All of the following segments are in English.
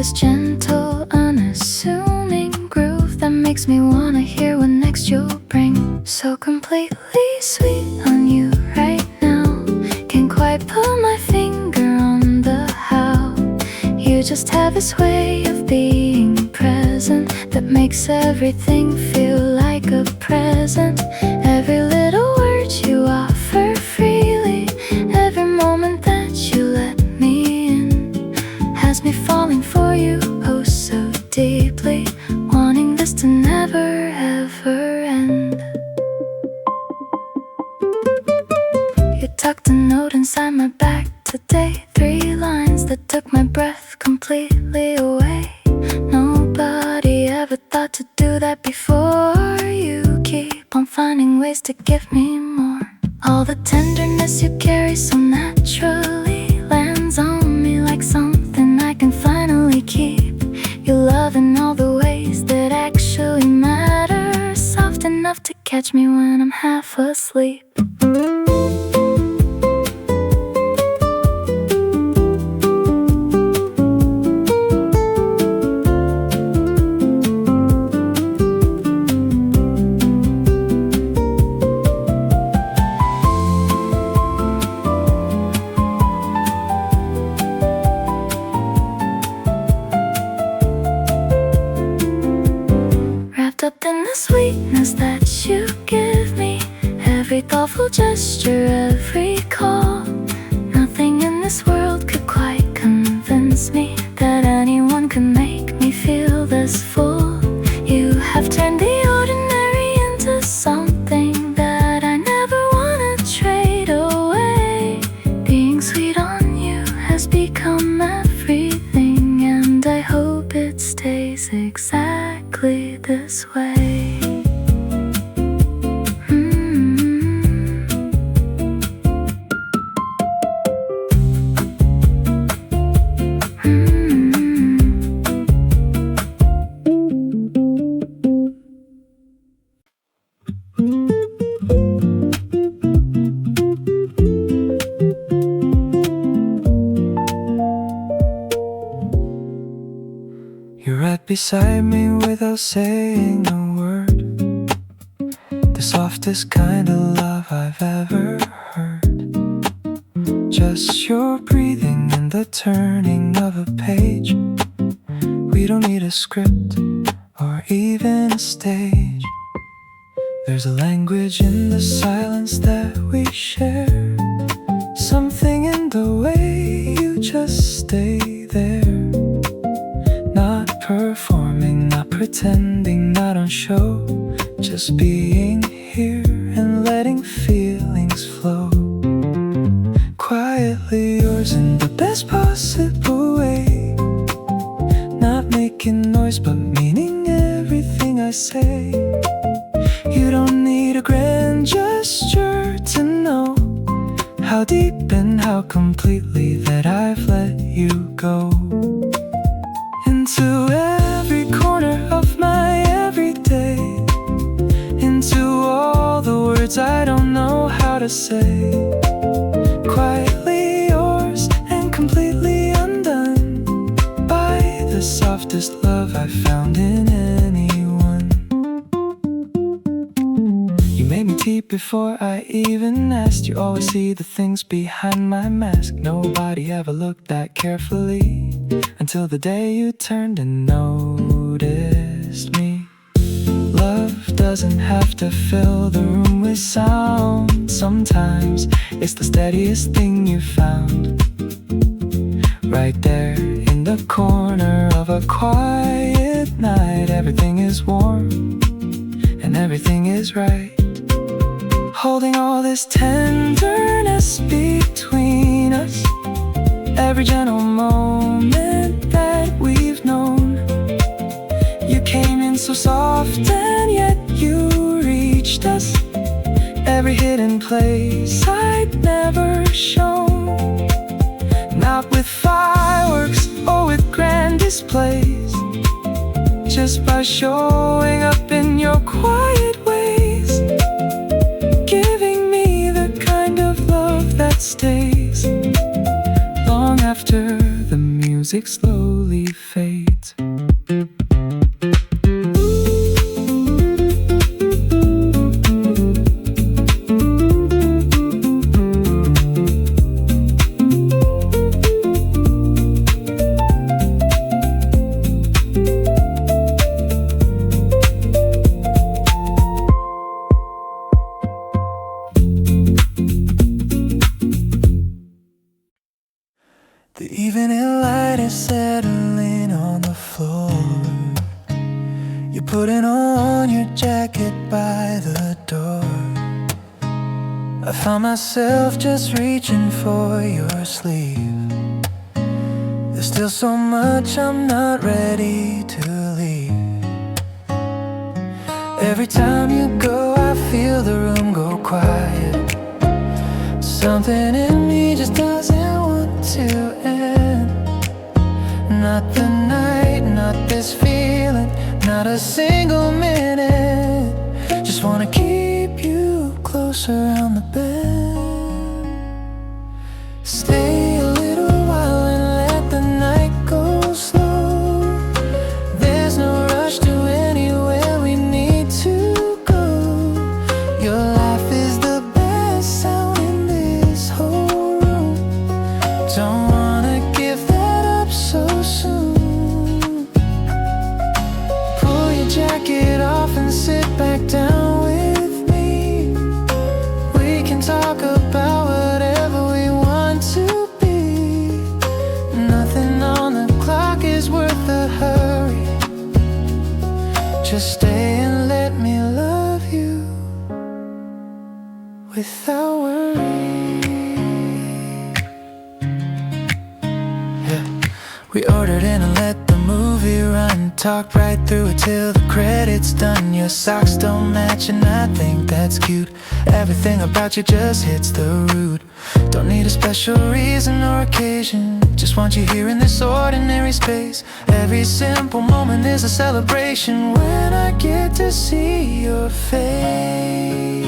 this gentle, unassuming groove that makes me wanna hear what next you'll bring. So completely sweet on you right now. Can't quite put my finger on the how. You just have this way of being present that makes everything feel like a present. Every little word you offer freely, every moment that you let me in, has me falling for you oh so deeply, wanting this to never ever end. You tucked a note inside my back today, 3 lines that took my breath completely away. Nobody ever thought to do that before. You keep on finding ways to give me more. All the tenderness you carry so naturally lands on me like something I can finally keep. Your love in all the ways that actually matter, soft enough to catch me when I'm half asleep. Up in the sweetness that you give me, every thoughtful gesture, every call. Nothing in this world could quite convince me that anyone could make me feel this full. You have turned the ordinary into something that I never wanna trade away. Being sweet on you has become everything, and I hope it stays exactly this way. You're right beside me without saying a word. The softest kind of love I've ever heard. Just your breathing and the turning of a page. We don't need a script or even a stage. There's a language in the silence that we share. Something in the way you just stay there. Not performing, not pretending, not on show. Just being here and letting feelings flow. Quietly yours in the best possible way. Not making noise but meaning everything I say. You don't need a grand gesture to know how deep and how completely that I've let you go. Into every corner of my everyday, into all the words I don't know how to say. Quietly yours and completely undone by the softest love I've found in anyone. You made me deep before I even asked. You always see the things behind my mask. Nobody ever looked that carefully until the day you turned and noticed me. Love doesn't have to fill the room with sound. Sometimes it's the steadiest thing you found. Right there in the corner of a quiet night. Everything is warm and everything is right. Holding all this tenderness between us. Every gentle moment that we've known. You came in so soft and yet you reached us. Every hidden place I'd never shown. Not with fireworks or with grand displays, just by showing up in your quiet ways. Giving me the kind of love that stays long after the music slowly fades. myself just reaching for your sleeve. There's still so much I'm not ready to leave. Every time you go, I feel the room go quiet. Something in me just doesn't want to end. Not the night, not this feeling, not a single minute. Just wanna keep you close around the bed. Stay a little while and let the night go slow. There's no rush to anywhere we need to go. Your laugh is the best sound in this whole room. Don't wanna give that up so soon. Pull your jacket off and sit back down with me. We can talk about whatever we want to be. Nothing on the clock is worth the hurry. Just stay and let me love you without worry. Yeah. We ordered in and let the movie run. Talked right through it till the credits done. Your socks don't match and I think that's cute. Everything about you just hits the root. Don't need a special reason or occasion. Just want you here in this ordinary space. Every simple moment is a celebration when I get to see your face.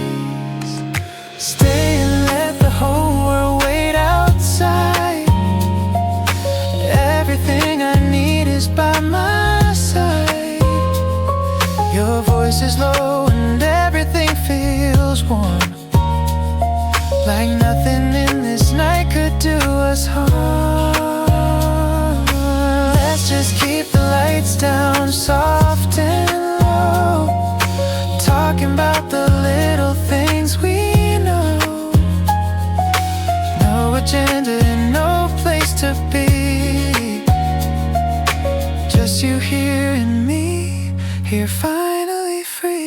Stay and let the whole world wait outside. Everything I need is by my side. Your voice is low and everything feels warm. Like nothing in this night could do us harm. Let's just keep the lights down, soft and low. Talking about the little things we know. No agenda and no place to be. Just you here and me, here finally free.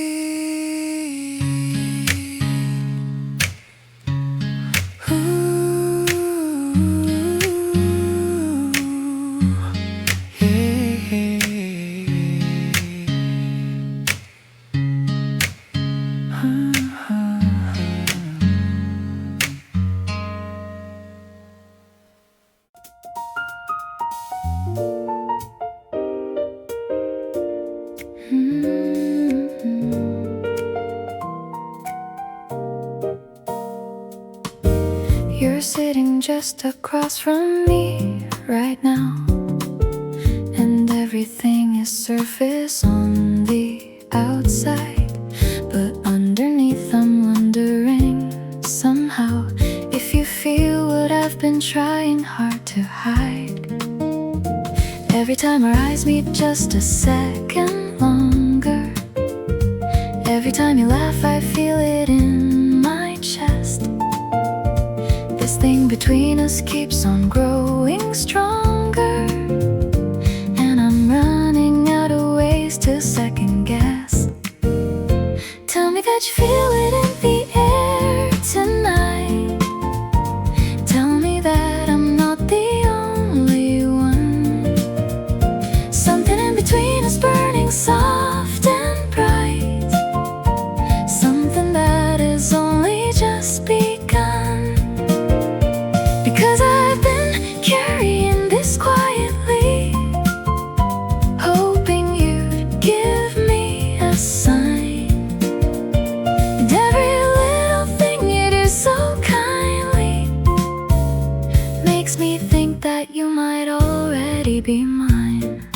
You're sitting just across from me right now, and everything is surface on the outside, but underneath I'm wondering somehow if you feel what I've been trying hard to hide. Every time our eyes meet just a second longer. Every time you laugh I feel it in my chest. This thing between us keeps on growing stronger, and I'm running out of ways to second guess. Tell me that you feel it in the air tonight. Tell me that I'm not the only one. Something in between us burning soft and bright. Something that is only just begun. Because I've been carrying this quietly, hoping you'd give me a sign. And every little thing you do so kindly makes me think that you might already be mine.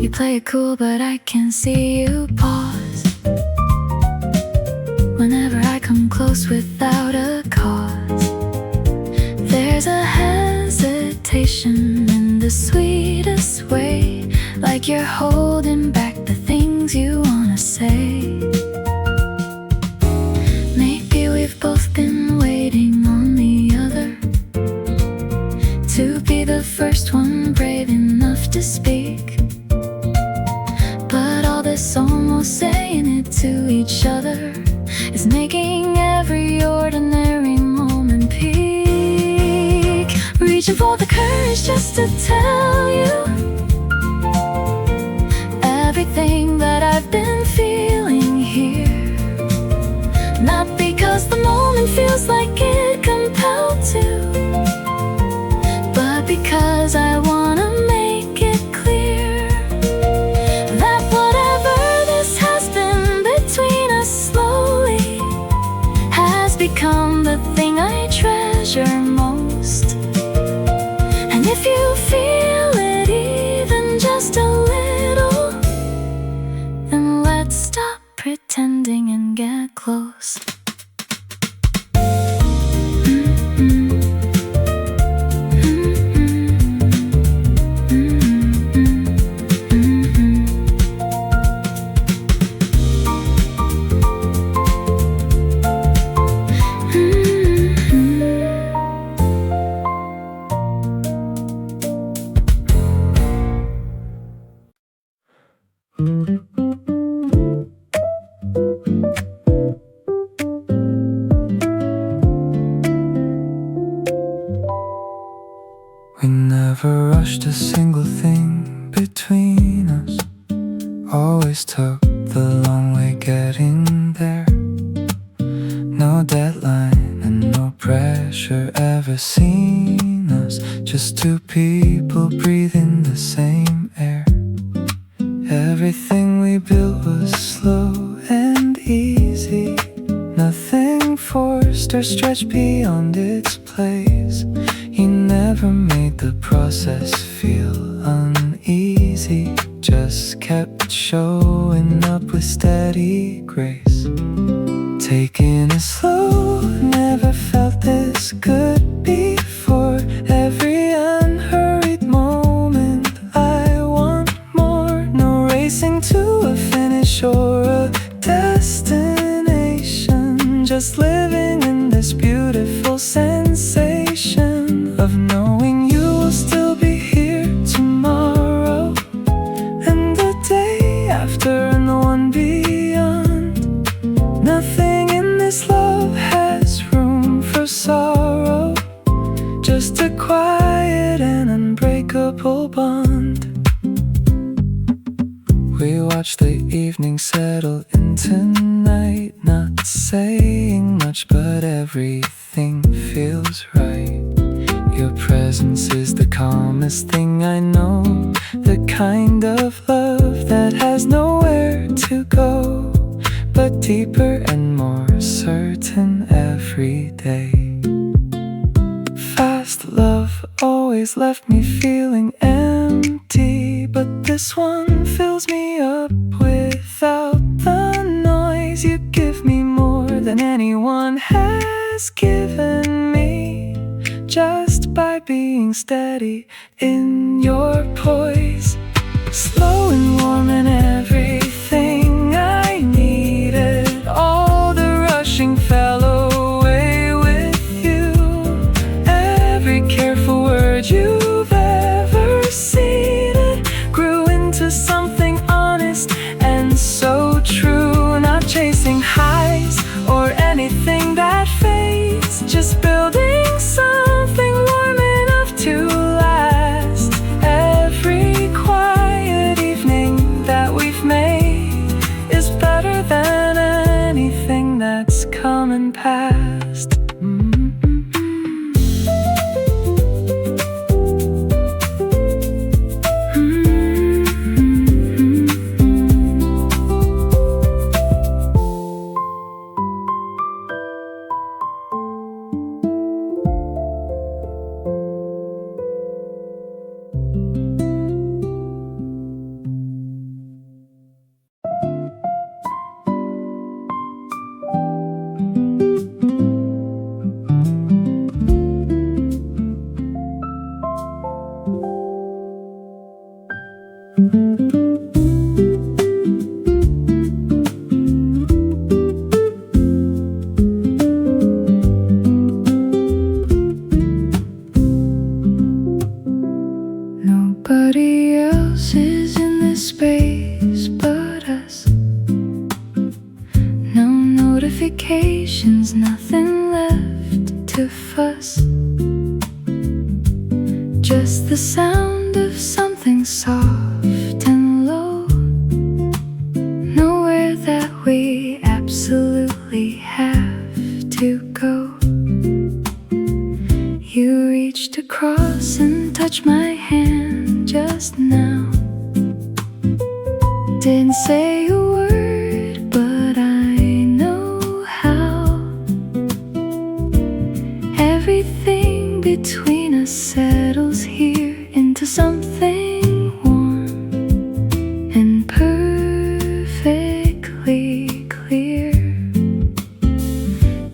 You play it cool, but I can see you pause whenever I come close without a cause. There's a hesitation in the sweetest way, like you're holding back the things you wanna say. Maybe we've both been waiting on the other to be the first one brave enough to speak. But all this us, almost saying it to each other, is making every ordinary moment peak. Reaching for the courage just to tell you everything that I've been feeling here. Not because the moment feels like it compelled to, but because I wanna make it clear that whatever this has been between us slowly has become the thing I treasure most. And if you feel it even just a little, then let's stop pretending and get close. We never rushed a single thing between us. Always took the long way getting there. No deadline and no pressure ever seen us. Just two people breathing the same air. Everything we built was slow and easy. Nothing forced or stretched beyond its place. You never made the process feel uneasy. Just kept showing up with steady grace. Taking it slow, never felt this good before. Every unhurried moment, I want more. No racing to a finish or a destination. Just living in this beautiful sensation of knowing you will still be here tomorrow, and the day after, and the one beyond. Nothing in this love has room for sorrow, just a quiet and unbreakable bond. We watch the evening settle into night, not saying much, but everything feels right. Your presence is the calmest thing I know, the kind of love that has nowhere to go, but deeper and more certain every day. Fast love always left me feeling empty, but this one fills me up without the noise. You give me more than anyone has given me, just by being steady in your poise. Slow and warm and everything I needed. All the rushing fell away with you. Every careful word you've ever seeded grew into something honest and so true. Not chasing highs or anything that fades, just building something warm enough to last. Every quiet evening that we've made is better than anything that's come and passed. Nobody else is in this space but us. notifications, nothing left to fuss. Just the sound of something soft and low. Nowhere that we absolutely have to go. You reached across and touched my hand just now. Didn't say a word, but I know how. Everything between us settles here into something warm and perfectly clear.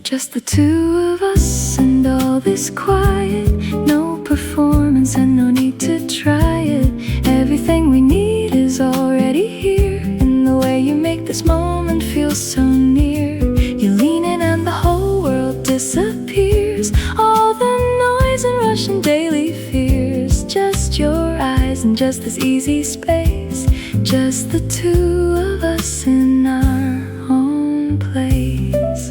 Just the two of us and all this quiet. No performance and no need to try it. Everything we need is already here. In the way you make this moment feel so near. You lean in and the whole world disappears. All the noise and rush and daily fears. Just your eyes and just this easy space. Just the two of us in our own place.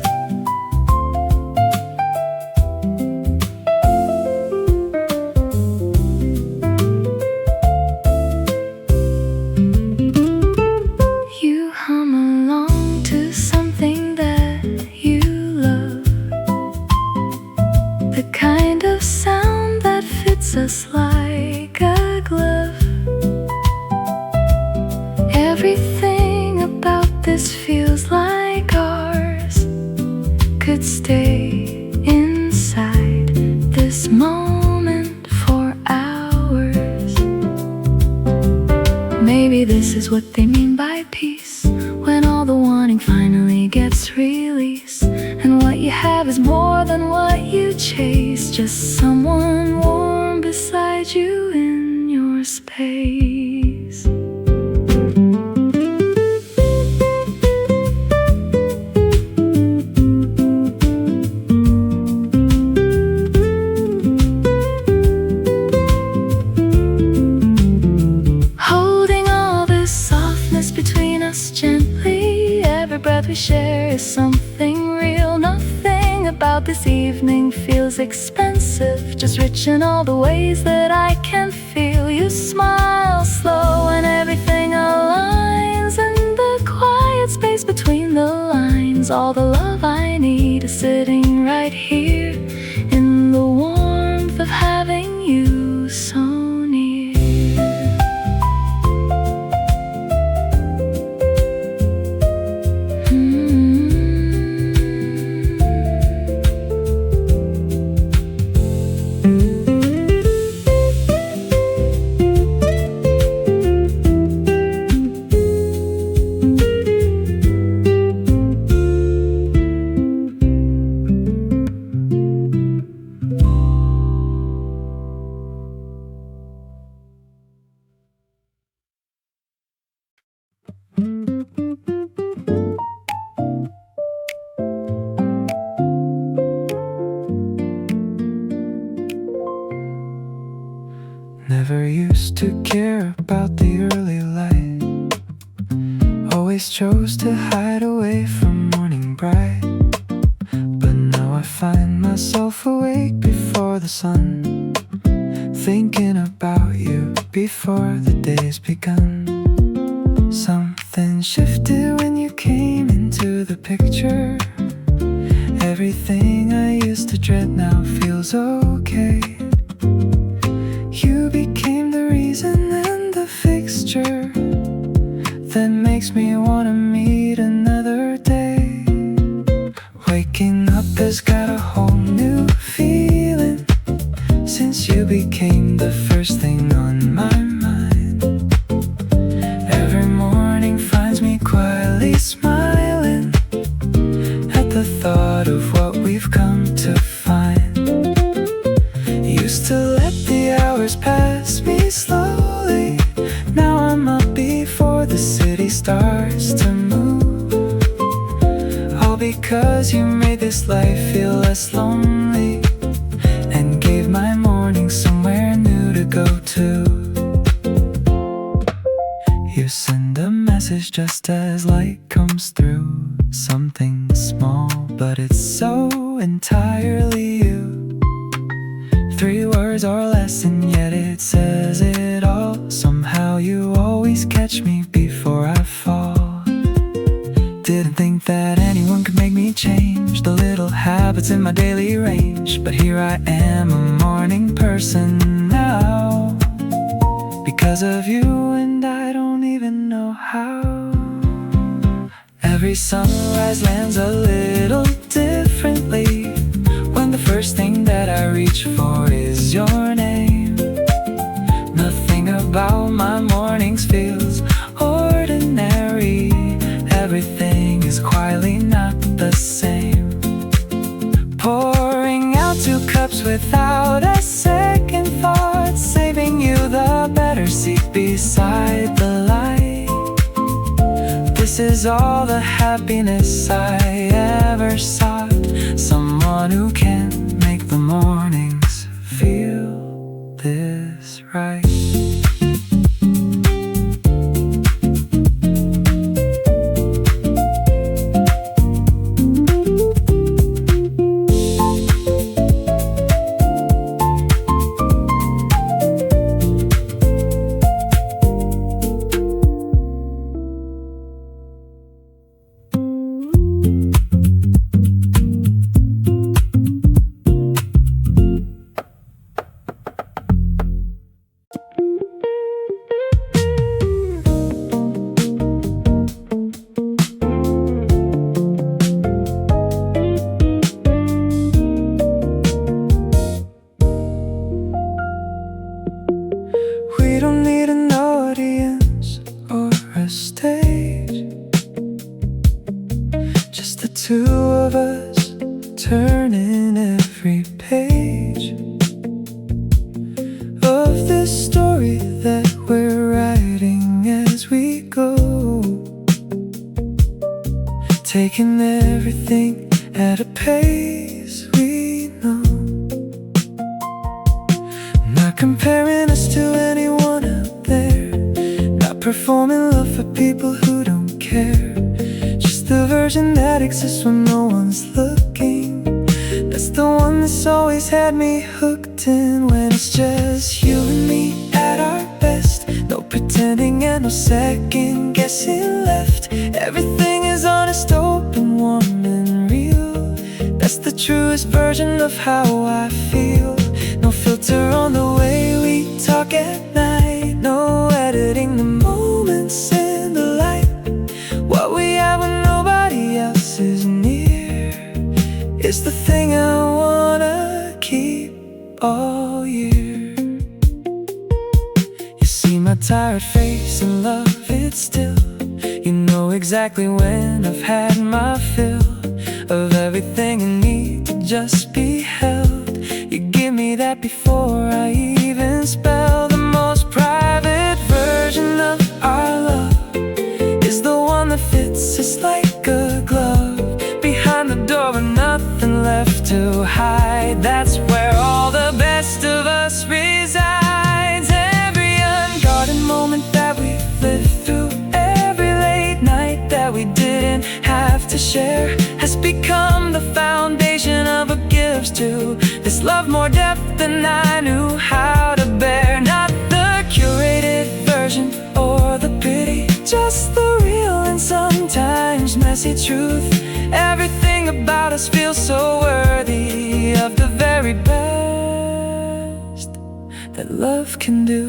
You hum along to something that you love. The kind of sound that fits us like a glove. Everything about this feels like ours. Could stay inside this moment for hours. Maybe this is what they mean by peace. When all the wanting finally gets released. And what you have is more than what you chase. Just someone warm beside you in your space. Holding all this softness between us gently. Every breath we share is something real. Nothing about this evening feels expensive. Just rich in all the ways that I can feel. You smile slow and everything aligns. In the quiet space between the lines. All the love I need is sitting right here. In the warmth of having you so near. Never used to care about the early light. Always chose to hide away from morning bright. But now I find myself awake before the sun, thinking about you before the day's begun. Something shifted when you came into the picture. Everything I used to dread now feels okay. You became the reason and the fixture that makes me wanna meet another day. Waking up has got a whole new feeling since you became the first thing on my mind. Every morning finds me quietly smiling at the thought of what we've come to find. Used to let the hours pass me slowly. Now I'm up before the city starts to move. All because you made this life feel less lonely and gave my morning somewhere new to go to. You send a message just as light comes through. Something small, but it's so entirely you. 3 words or less and yet it says it all. Somehow you always catch me before I fall. Didn't think that anyone could make me change the little habits in my daily range, but here I am, a morning person now, because of you, and I don't even know how. Every sunrise lands a little differently, when the first thing that I reach for is your name. Nothing about my mornings feels ordinary. Everything is quietly not the same. Pouring out 2 cups without a second thought, saving you the better seat beside the light. This is all the happiness I ever sought. Someone who can make the mornings feel this right. We don't need an audience or a stage, just the 2 of us turning every page of this story that we're writing as we go, taking everything at a pace we know, not comparing us to anyone out there, not performing love for people who don't care, just the version that exists when no one's looking. That's the one that's always had me hooked in, when it's just you and me at our best. No pretending and no second guessing left. Everything is honest, open, warm and real. That's the truest version of how I feel. No filter on the way we talk at night, no editing the moments in the light. What we have when nobody else is near is the thing I wanna keep all year. You see my tired face and love it still. You know exactly when I've had my fill of everything I need to just be held. You give me that before I even spell. The most private version of our love is the one that fits us like a glove, behind the door with nothing left to hide. That's where all the best of us resides. Every unguarded moment that we've lived through, every late night that we didn't have to share, has become the foundation of what gives to this love more depth than I knew how to bear. Not the curated version or the pretty, just the real and sometimes messy truth. Everything about us feels so worthy of the very best that love can do.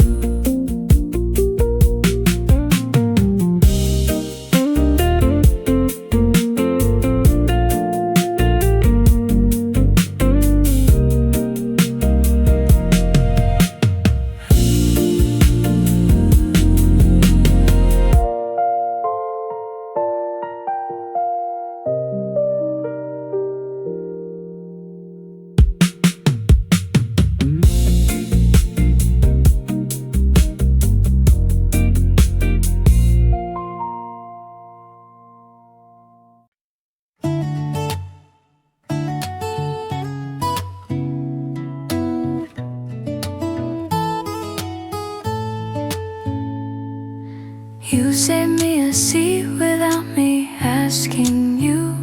You saved me a seat without me asking you.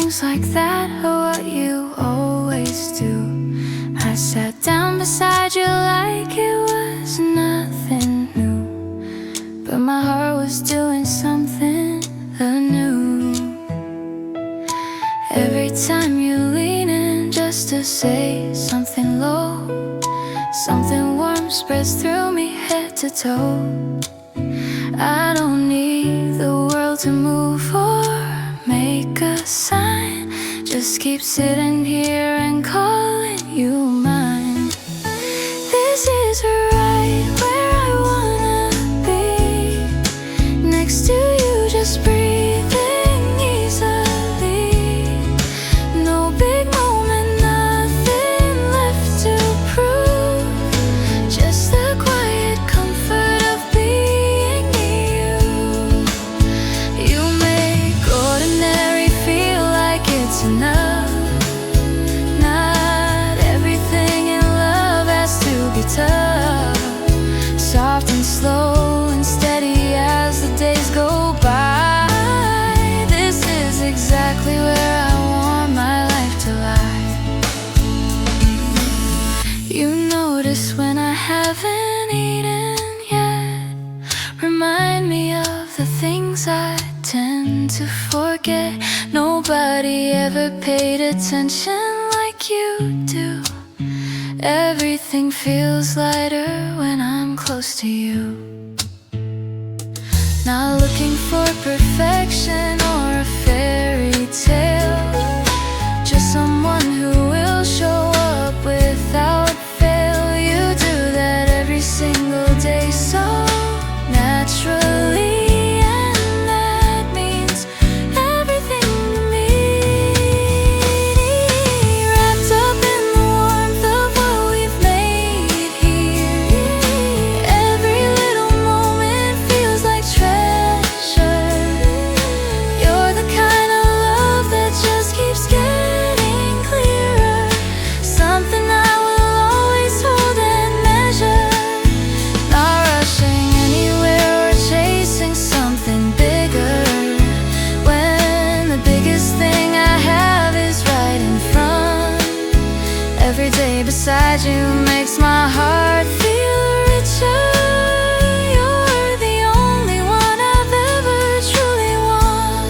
things like that are what you always do. I sat down beside you like it was nothing new, but my heart was doing something anew. Every time you lean in just to say something low, something warm spreads through me head to toe. I don't need the world to move or make a sign, just keep sitting here and calling you mine. This is right where I wanna be, next to you just breathing easily. No big moment, nothing left to prove, just the quiet comfort of being near you. You make ordinary feel like it's enough. Not everything in love has to be tough. Soft and slow and steady as the days go by. This is exactly where I want my life to lie. You notice when I haven't eaten yet, remind me of the things I tend to forget. Nobody ever paid attention like you do. Everything feels lighter when I'm close to you. Not looking for perfection or a fairy tale, just someone who will show up without fail. You do that every single day so naturally, and that means everything to me. Wrapped up in the warmth of what we've made here, every little moment feels like treasure. You're the kind of love that just keeps getting clearer, something I will always hold and measure. Not rushing anywhere or chasing something bigger, when the biggest thing I have is right in front. Every day beside you makes my heart feel richer. You're the only one I've ever truly want.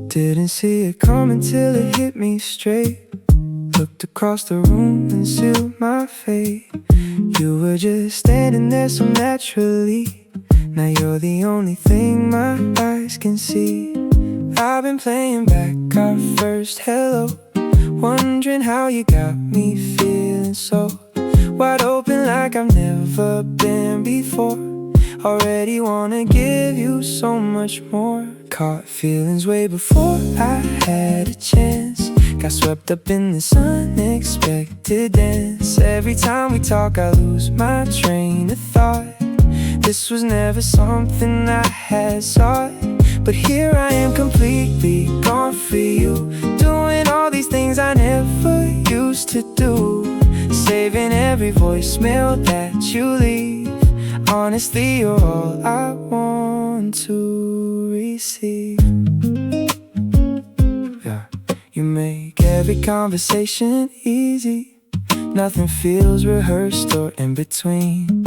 Didn't see it coming till it hit me straight. Looked across the room and sealed my fate. You were just standing there so naturally. Now you're the only thing my eyes can see. I've been playing back our first hello, wondering how you got me feeling so wide open like I've never been before. Already wanna give you so much more. Caught feelings way before I had a chance. Got swept up in this unexpected dance. Every time we talk I lose my train of thought. This was never something I had sought, but here I am completely gone for you, doing all these things I never used to do, saving every voicemail that you leave. Honestly, you're all I want to receive. Yeah. You make every conversation easy. Nothing feels rehearsed or in between.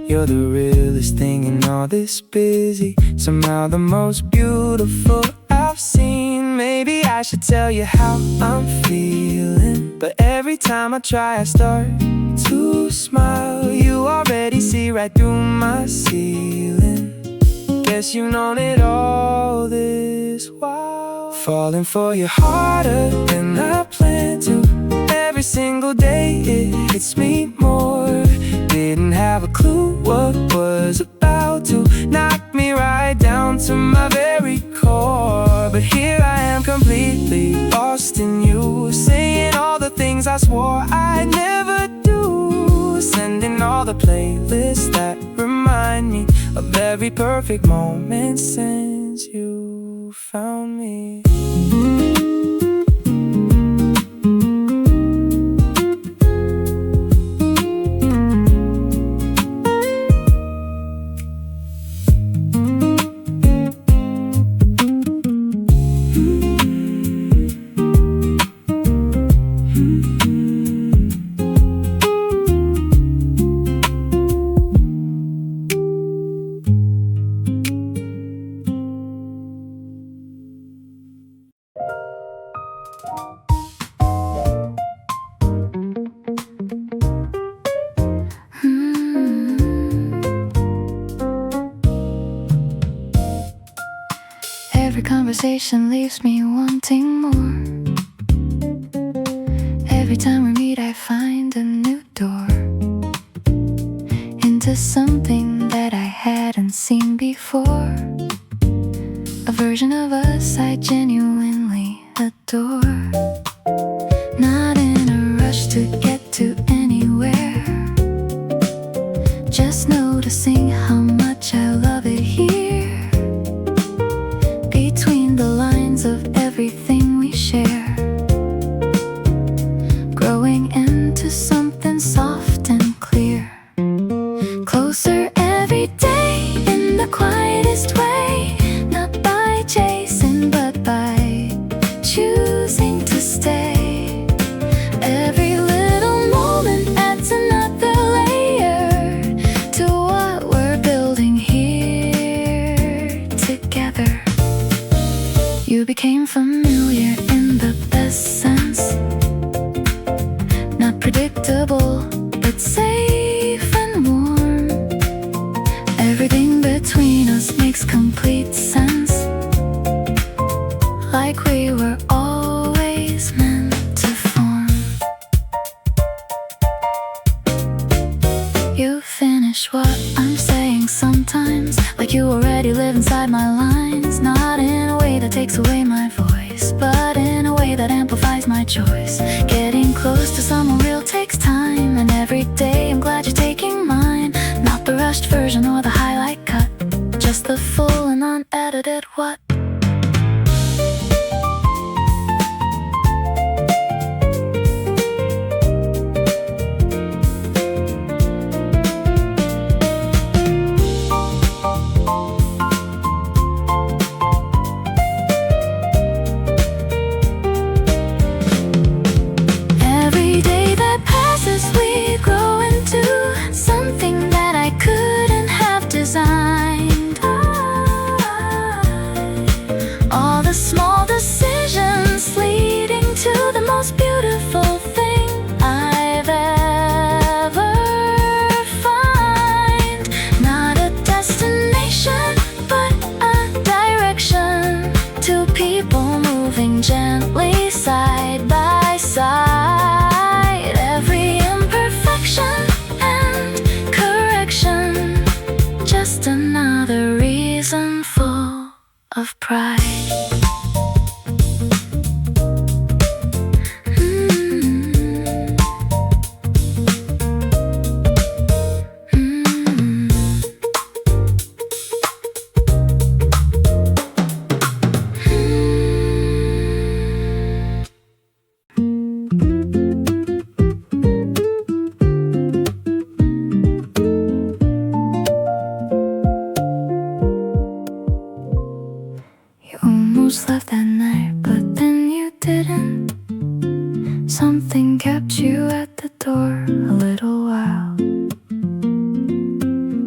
You're the realest thing in all this busy, somehow the most beautiful I've seen. Maybe I should tell you how I'm feeling, but every time I try I start to smile. You already see right through my ceiling. Guess you've known it all this while. Falling for you harder than I planned to. Every single day it hits me more. didn't have a clue what was about to knock me right down to my very core. But here I am completely lost in you, saying all the things I swore I'd never do, sending all the playlists that remind me of every perfect moment since you found me. Every conversation leaves me wanting more. Every time we meet I find a new door into something that I hadn't seen before, a version of us I genuinely adore. Not in a rush to get to anywhere, just noticing how much I love it here, between the lines of everything we share, growing into something soft and clear, closer every day in the quietest way, not by chasing but by choosing to stay. Every little moment adds another layer to what we're building here together. You became familiar in the best sense, not predictable but safe and warm. Everything between us makes complete sense, like we were always meant to form. You finish what I'm saying sometimes, like you already live inside my lines, not in a way that takes away my voice, but in a way that amplifies my choice. Getting close to someone real takes time, and every day I'm glad you're taking mine. Not the rushed version or the highlight cut, just the full and unedited what. Every day that passes we grow into something that I couldn't have designed. All the small decisions leading to the most beautiful thing I've ever find. Not a destination but a direction, two people moving gently side by side. Every imperfection and correction, just another reason full of pride. You almost left that night, but then you didn't. Something kept you at the door a little while.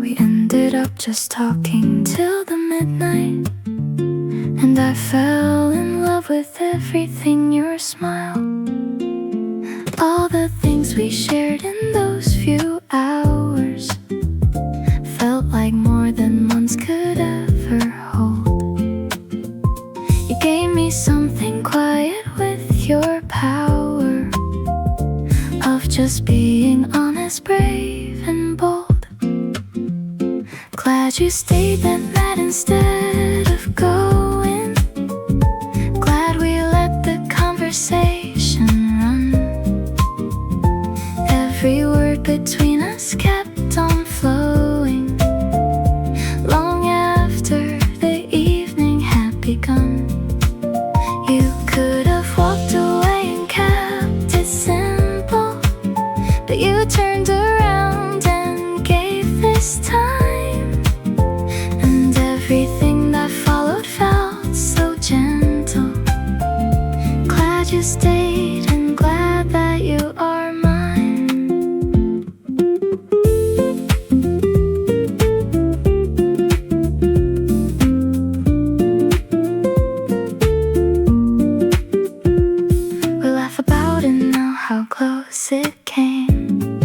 We ended up just talking till the midnight, and I fell in love with everything, your smile, all the things we shared in those few hours. Felt like more than months could ever hold. You gave me something quiet with your power of just being honest, brave and bold. you stayed that night instead of going. Glad we let the conversation run. Every word between us kept on flowing long after the evening had begun. You could have walked away and kept it simple, but you turned around and gave this time. And everything that followed felt so gentle. Glad you stayed and glad that you are mine. We laugh about it now, how close it came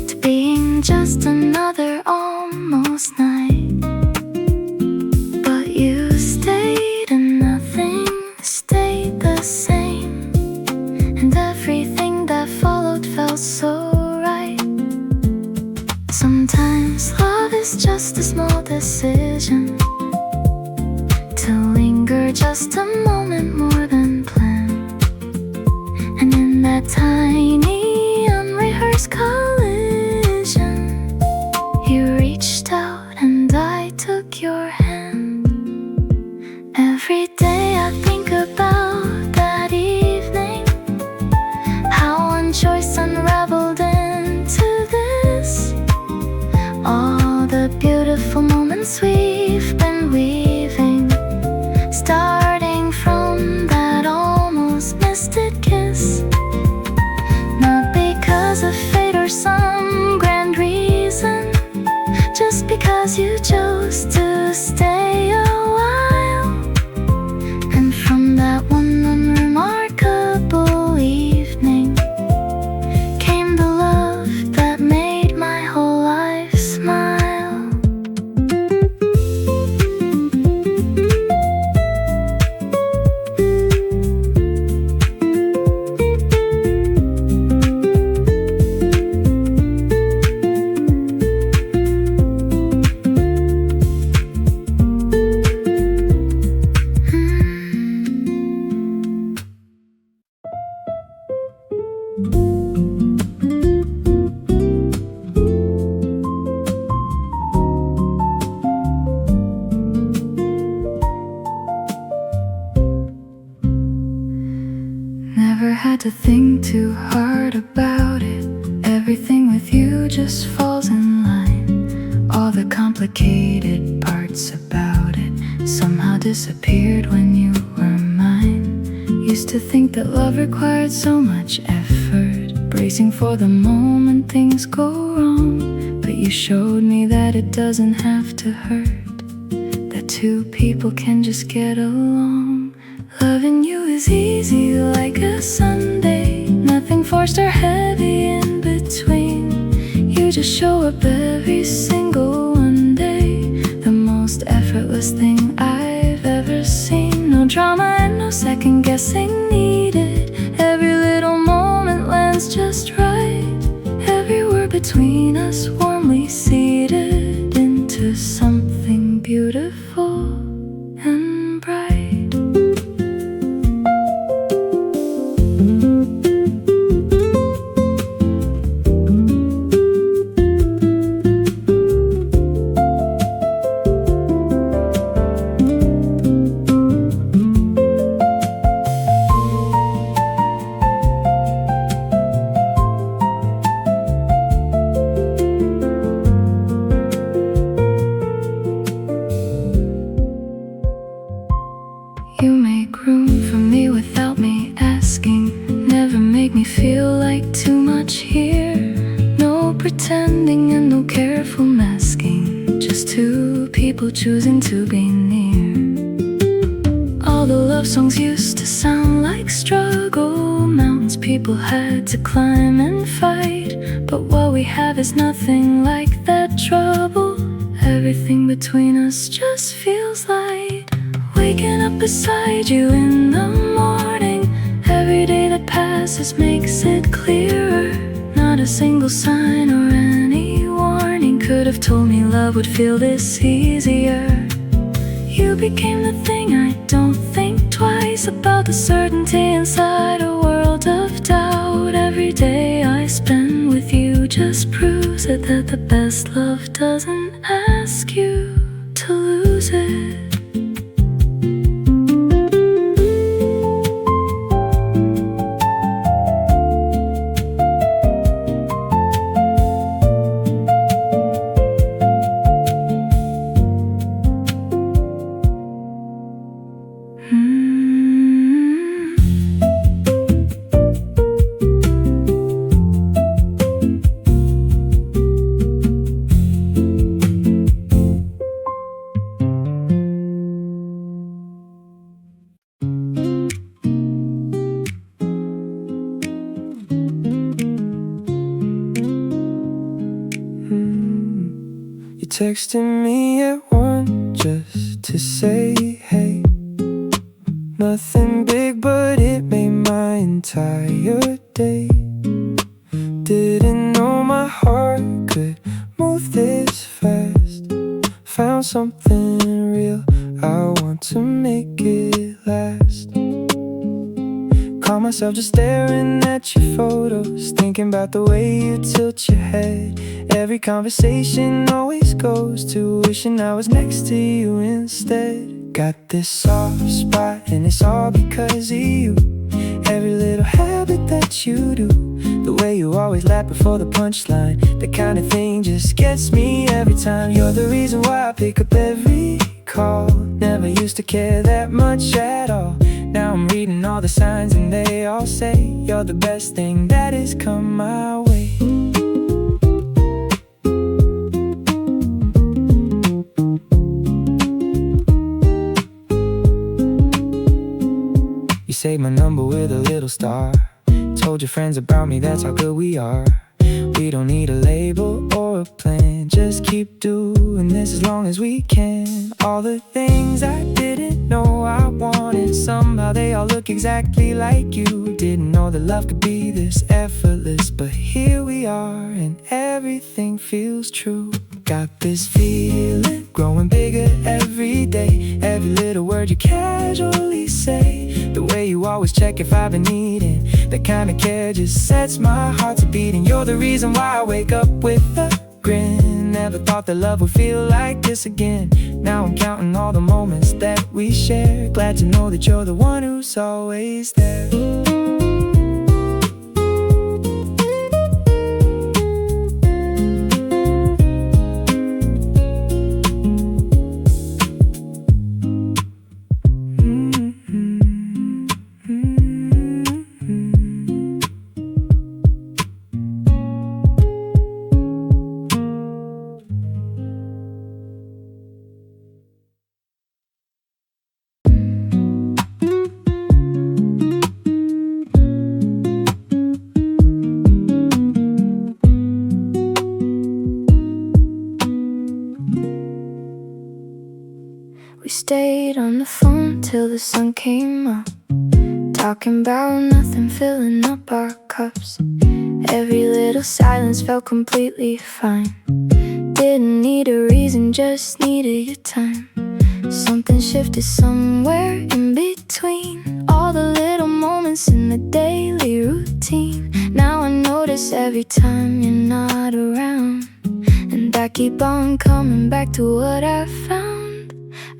to being just another almost night. But you stayed and nothing stayed the same. And everything that followed felt so right. Sometimes love is just a small decision to linger just a moment more than planned. And in that tiny unrehearsed collision, you reached out and I took your hand. Every day I think about that evening, how one choice unraveled into this. All the beautiful moments we've been weaving, starting from that almost missed it kiss. Not because of fate or some grand reason, just because you chose to stay a while. And from that one unremarkable evening came the love that made my whole life smile. Never had to think too hard about it. Everything with you just falls in line. All the complicated parts about it somehow disappeared when you were mine. Used to think that love required so much effort, bracing for the moment things go wrong. But you showed me that it doesn't have to hurt, that two people can just get along. Loving you is easy like a Sunday, nothing forced or heavy in between. You just show up every single one day, the most effortless thing I've ever seen. No drama and no second guessing needed. Every little moment lands just right. Every word between us warmly seeded into something beautiful and bright. You make room for me without me asking. Never make me feel like too much here. No pretending and no careful masking. Just two people choosing to be near. All the love songs used to sound like struggle mountains people had to climb and fight. But what we have is nothing like that trouble. Everything between us just feels light. Waking up beside you in the morning, every day that passes makes it clearer. Not a single sign or any warning could have told me love would feel this easier. You became the thing I don't think twice about. The certainty inside a world of doubt. Every day I spend with you just proves it, that the best love doesn't ask you to lose it. Texted me at 1 just to say hey. Nothing big, but it made my entire day. Didn't know my heart could move this fast. Found something real, I want to make it last. Caught myself just staring at your photos, thinking about the way you tilt your head. Every conversation always goes to wishing I was next to you instead. Got this soft spot and it's all because of you. Every little habit that you do, the way you always laugh before the punchline, that kind of thing just gets me every time. You're the reason why I pick up every call. Never used to care that much at all. Now I'm reading all the signs and they all say you're the best thing that has come my way. You saved my number with a little star. Told your friends about me, that's how good we are. We don't need a label or a plan, just keep doing this as long as we can. All the things I didn't know I wanted, somehow they all look exactly like you. Didn't know that love could be this effortless, but here we are and everything feels true. Got this feeling growing bigger every day. Every little word you casually say, the way you always check if I've been eating, that kind of care just sets my heart to beating. You're the reason why I wake up with a grin. Never thought that love would feel like this again. Now I'm counting all the moments that we share. Glad to know that you're the one who's always there. We stayed on the phone till the sun came up, talking about nothing, filling up our cups. Every little silence felt completely fine. Didn't need a reason, just needed your time. Something shifted somewhere in between all the little moments in the daily routine. Now I notice every time you're not around, and I keep on coming back to what I found.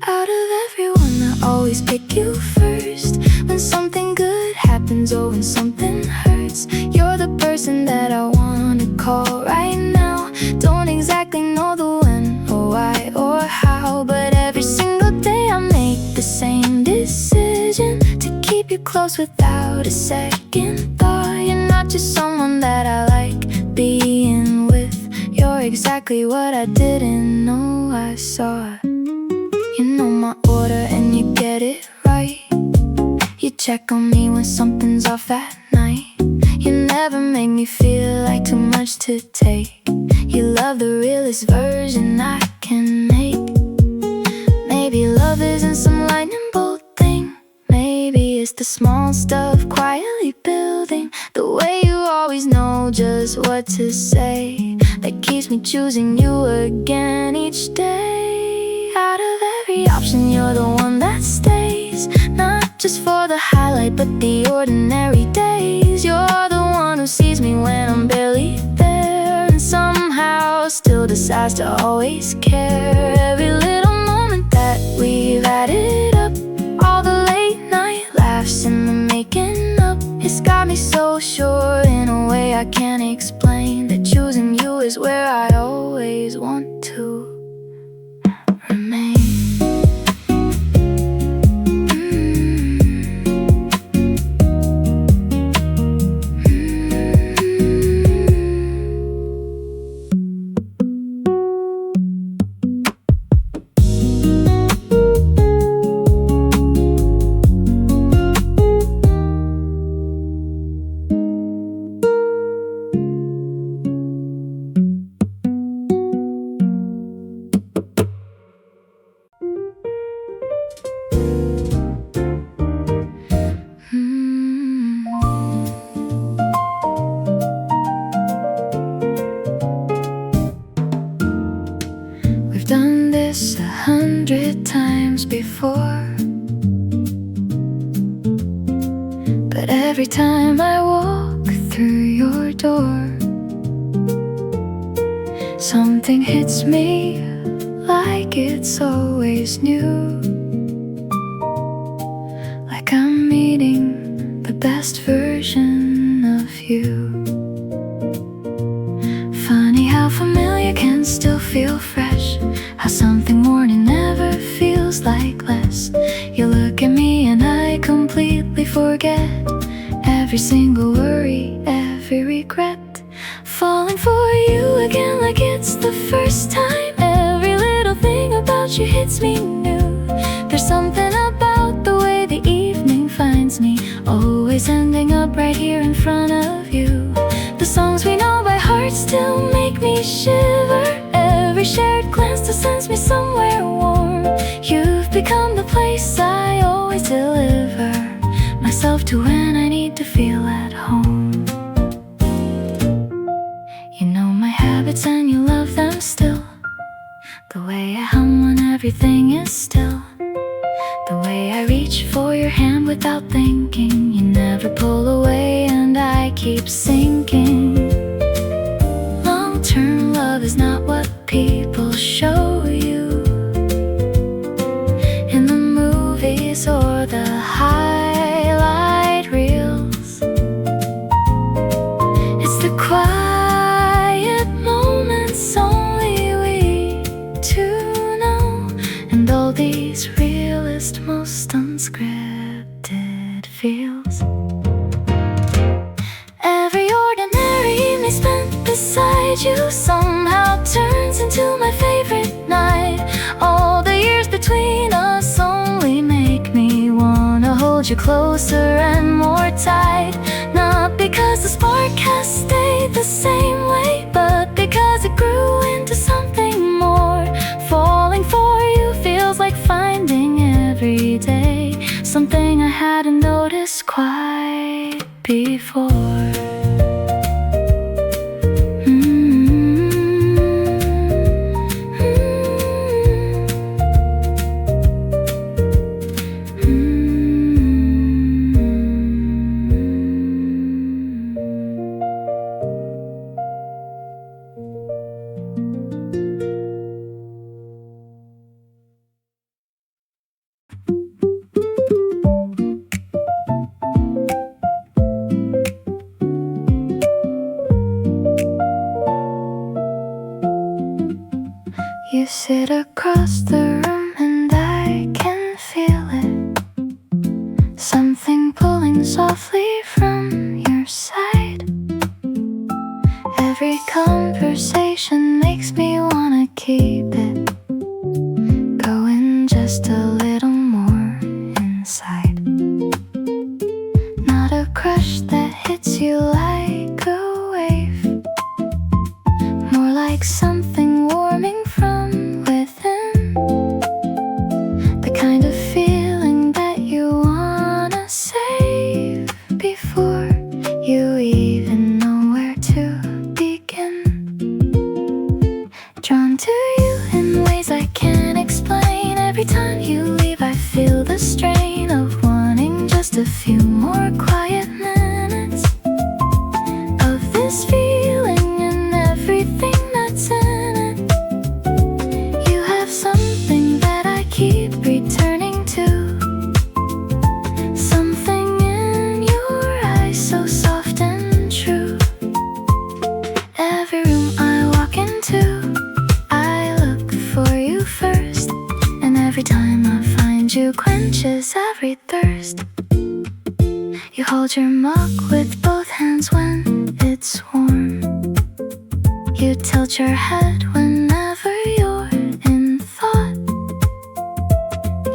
Out of everyone, I always pick you first. When something good happens or when something hurts, you're the person that I wanna call right now. Don't exactly know the when or why or how, but every single day I make the same decision to keep you close without a second thought. You're not just someone that I like being with, you're exactly what I didn't know I saw. You know my order and you get it right. You check on me when something's off at night. You never make me feel like too much to take. You love the realest version I can make. Maybe love isn't some lightning bolt thing. Maybe it's the small stuff quietly building. The way you always know just what to say. that keeps me choosing you again each day. Out of every option, you're the one that stays, not just for the highlight but the ordinary days. You're the one who sees me when I'm barely there, and somehow still decides to always care. Every little moment that we've added up, all the late night laughs and the making up, it's got me so sure in a way I can't explain, that choosing you is where I always want to remain. We've done this 100 times before, but every time I walk through your door, something hits me like it's always new, like I'm meeting the best version of you. Funny how familiar can still feel fresh, how something more new never feels like less. You look at me and I completely forget every single worry, every regret. Falling for you again like it's the first time. Every little thing about you hits me new. There's something about the way the evening finds me, always ending up right here in front of you. The songs we know by heart still make me shiver. Every shared glance still sends me somewhere warm. You've become the place I always deliver myself to when I need to feel at home. You know my habits and you love them still, the way I hum when everything is still, the way I reach for your hand without thinking. You never pull away and I keep sinking. Long-term love is not what people show you in the movies or the highlight reels. It's the quiet moments only we two know, and all these realest, most unscripted feels. Every ordinary evening spent beside you somehow turns into my favorite night. All the years between us only make me wanna hold you closer and more tight. Not because the spark has stayed the same way, but because it grew into something more. Falling for you feels like finding every day something I hadn't noticed quite before. You sit across the room and I can feel it, something pulling softly from your side. Every conversation makes me wanna keep it going just a little more inside. Not a crush that hits you like a wave, more like something warming from within, the kind of feeling that you wanna save before you even know where to begin. just a few more quiet minutes of this feeling and everything that's in it. You have something that I keep returning to, something in your eyes so soft and true. Every room I walk into, I look for you first, and every time I find you quenches every thirst. You hold your mug with both hands when it's warm. You tilt your head whenever you're in thought.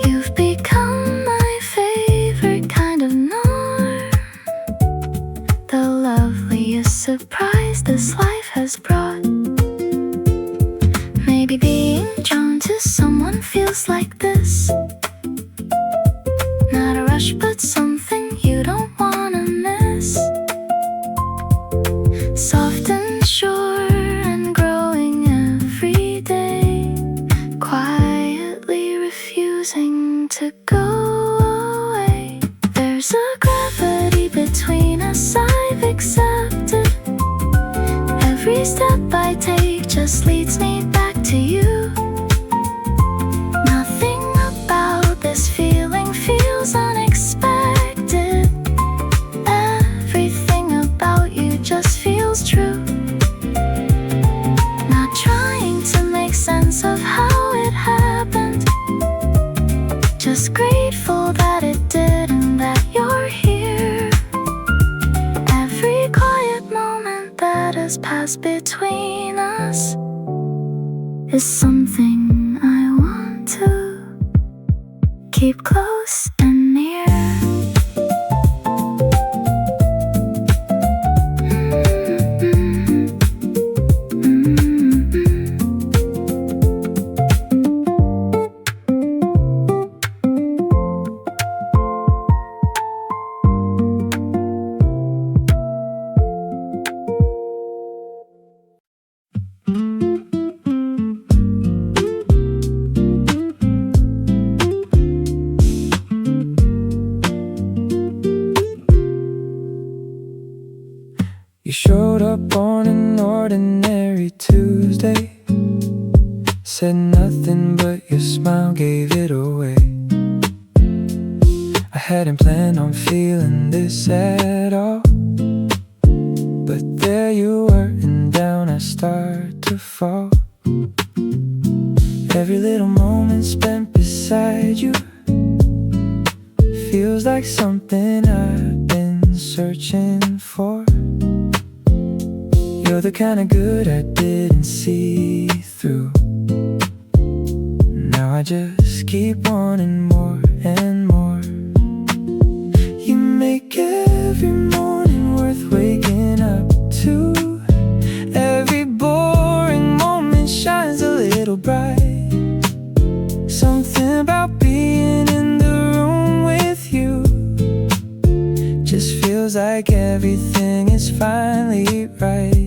You've become my favorite kind of norm, the loveliest surprise this life has brought. Maybe being drawn to someone feels like this, not a rush but something you don't wanna miss. Soft and sure and growing every day, quietly refusing to go away. There's a gravity between us I've accepted. Every step I take just leads me back to you. Nothing about this feeling feels unexpected. Everything about you just feels true. Not trying to make sense of how it happened, just grateful that it did and that you're here. Every quiet moment that has passed between us is something I want to keep close and near. You showed up on an ordinary Tuesday, said nothing but your smile gave it away. I hadn't planned on feeling this at all, but there you were and down I start to fall. Every little moment spent beside you feels like something I've been searching for. You're the kind of good I didn't see through. Now I just keep wanting more and more. You make every morning worth waking up to. Every boring moment shines a little bright. Something about being in the room with you just feels like everything is finally right.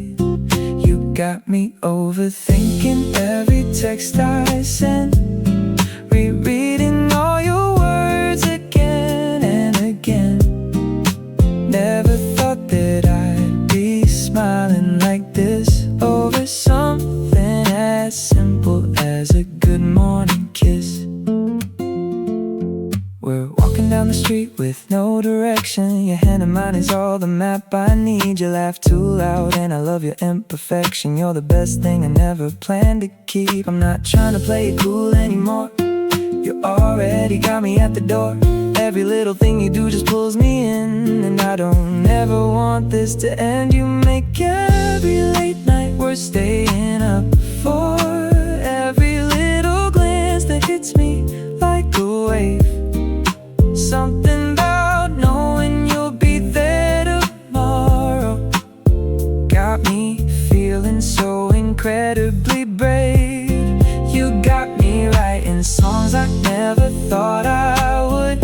Got me overthinking every text I send, rereading all your words again and again. Never thought that I'd be smiling like this over something as simple as a good morning kiss. We're walking down the street with no direction. Your hand in mine is all the map I need. You laugh too loud and I love your imperfection. You're the best thing I never planned to keep. I'm not trying to play it cool anymore. You already got me at the door. Every little thing you do just pulls me in, and I don't ever want this to end. You make every late night worth staying up for. Every little glance that hits me like a wave. Something about knowing you'll be there tomorrow got me feeling so incredibly brave. You got me writing songs I never thought I would,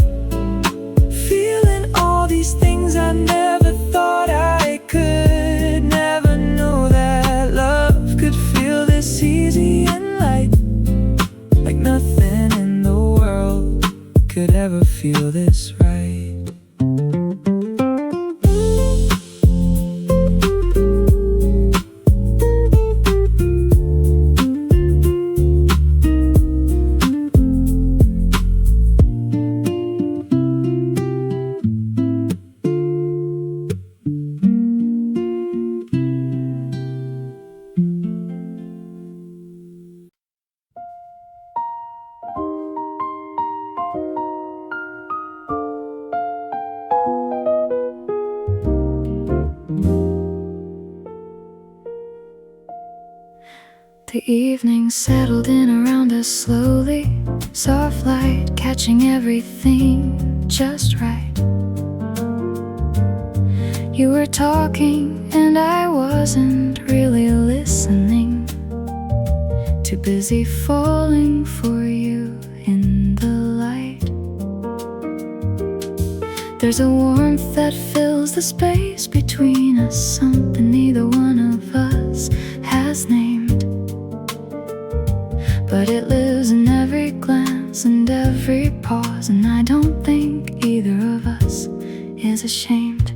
feeling all these things I never thought I could. Never knew that love could feel this easy and light, like nothing in the world could ever feel this right. The evening settled in around us slowly, soft light catching everything just right. You were talking and I wasn't really listening, too busy falling for you in the light. There's a warmth that fills the space between us, something neither one of us has named, but it lives in every glance and every pause, and I don't think either of us is ashamed.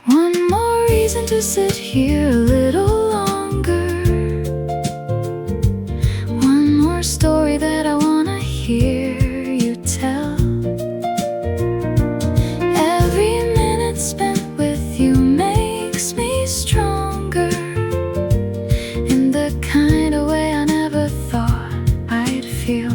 One more reason to sit here a little longer, one more story that I wanna hear you tell. Every minute spent with you makes me stronger, in the kind of way I never thought I'd feel.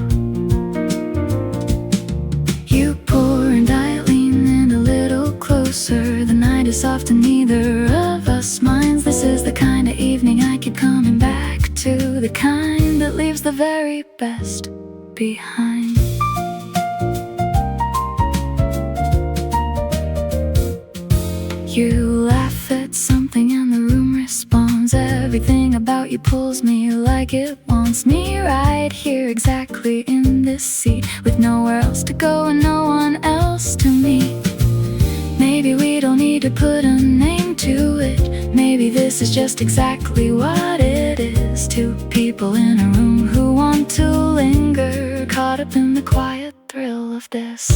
You pour and I lean in a little closer. The night is often neither of us minds. This is the kind of evening I keep coming back to, the kind that leaves the very best behind. You laugh at something and the room responds. Everything about you pulls me like it wants me, right here exactly in this seat, with nowhere else to go and no one else to meet. Maybe we don't need to put a name to it. Maybe this is just exactly what it is. Two people in a room who want to linger, caught up in the quiet thrill of this.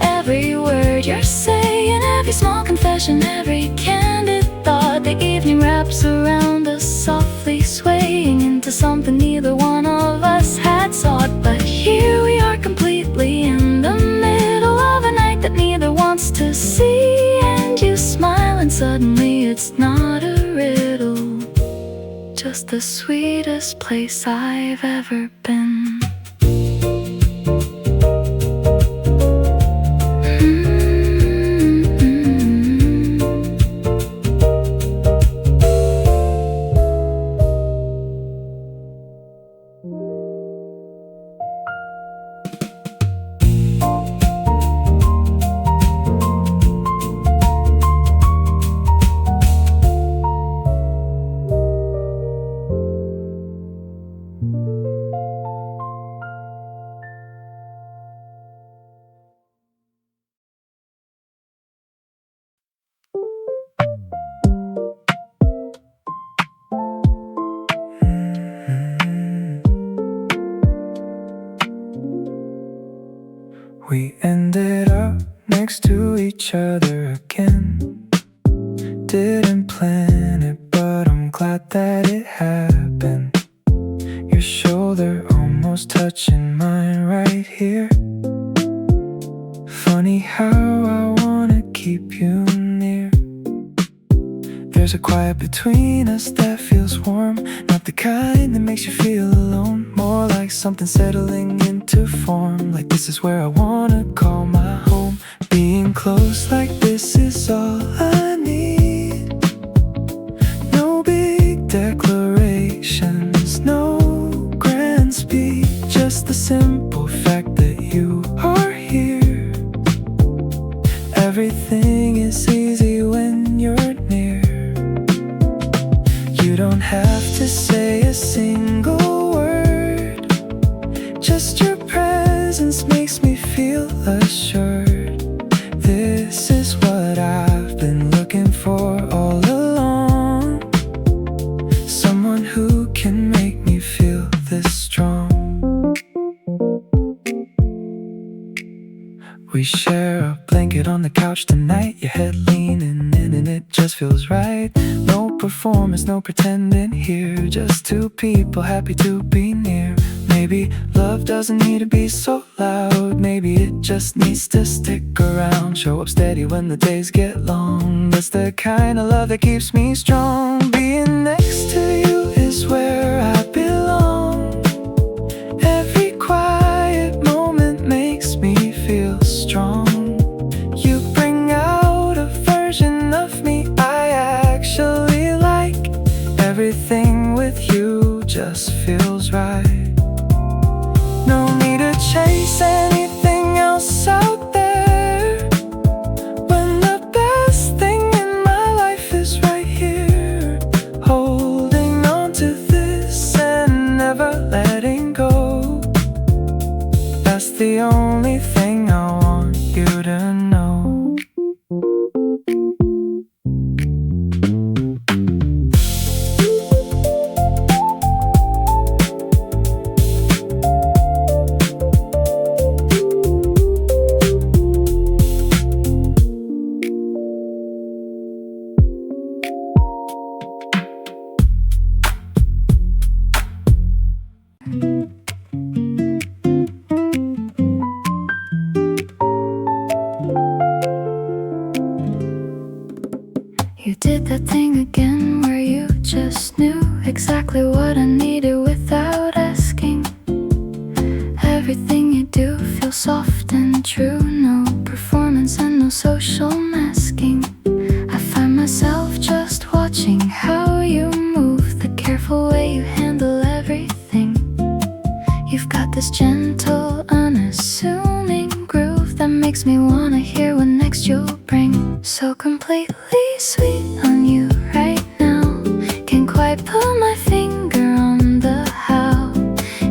Every word you're saying, every small confession, every candid thought. The evening wraps around us, softly swaying into something neither one of us had sought. But here we are, completely in the middle of a night that neither wants to see. And you smile and suddenly it's not a riddle, just the sweetest place I've ever been. We ended up next to each other again. Didn't plan it, but I'm glad that it happened. Your shoulder almost touching mine right here. Funny how I wanna keep you near. There's a quiet between us that feels warm, not the kind that makes you feel alone, more like something settling into form, like this is where I wanna call my home. Being close like this is all I need. No big declarations, no grand speech, just the simple fact that you are here. Everything is easy when you're near. You don't have to say a single word, just your presence makes me feel assured. This is what I've been looking for all along, someone who can make me feel this strong. We share a blanket on the couch tonight, your head leaning in and it just feels right. No performance, no pretending here, just two people happy to be near. Maybe love doesn't need to be so loud, maybe it just needs to stick around. Show up steady when the days get long, that's the kind of love that keeps me strong. Being Being next to you is where I belong. Every quiet moment makes me feel strong. You bring out a version of me I actually like. Everything with you just feels right. No need to chase anything else out there, when the best thing in my life is right here. Holding on to this and never letting go. That's the only thing I want you to know. You did that thing again where you just knew exactly what I needed without asking. Everything you do feels soft and true. No performance and no social masking. I find myself just watching how you move, the careful way you handle everything. You've got this gentle, unassuming groove that makes me wanna hear what next you'll bring. So completely sweet on you right now. Can't quite put my finger on the how.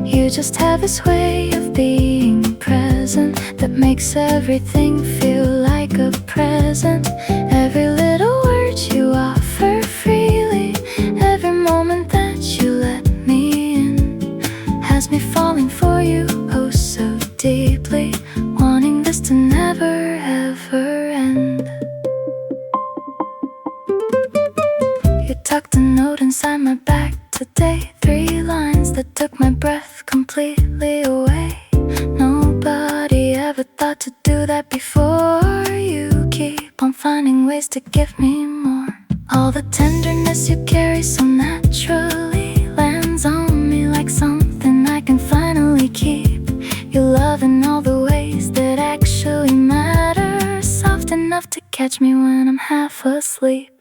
You just have this way of being present that makes everything feel like a present. Every little word you offer freely, every moment that you let me in, has me falling for you oh so deeply, wanting this to never ever end. You tucked a note inside my back today, 3 lines that took my breath completely away. Nobody ever thought to do that before. You keep on finding ways to give me more. All the tenderness you carry so naturally lands on me like something I can finally keep. You love in all the ways that actually matter, soft enough to catch me when I'm half asleep.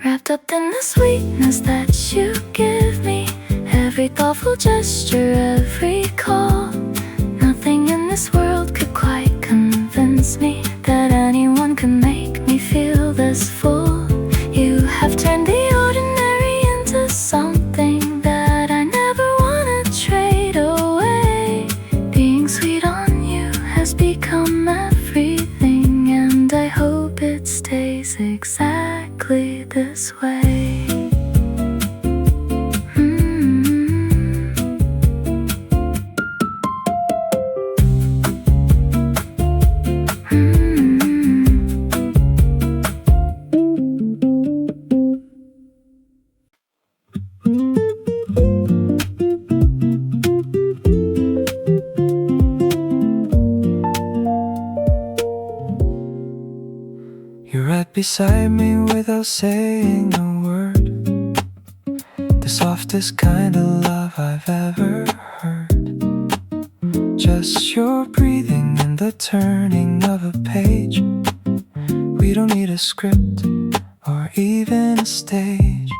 Wrapped up in the sweetness that you give me, every thoughtful gesture, every call. Nothing in this world could quite convince me that anyone could make me feel this full. You have turned the ordinary into something that I never wanna trade away. Being sweet on you has become everything, and I hope it stays exactly this way. You're right beside me without saying a word. The softest kind of love I've ever heard. Just your breathing and the turning of a page. We don't need a script or even a stage.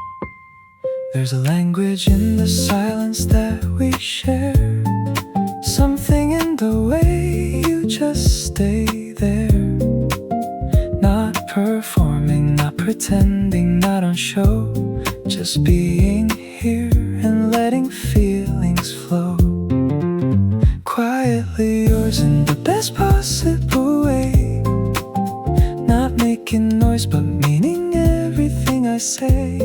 There's a language in the silence that we share. Something in the way you just stay there. Not performing, not pretending, not on show. Just being here and letting feelings flow. Quietly yours in the best possible way. Not making noise but meaning everything I say.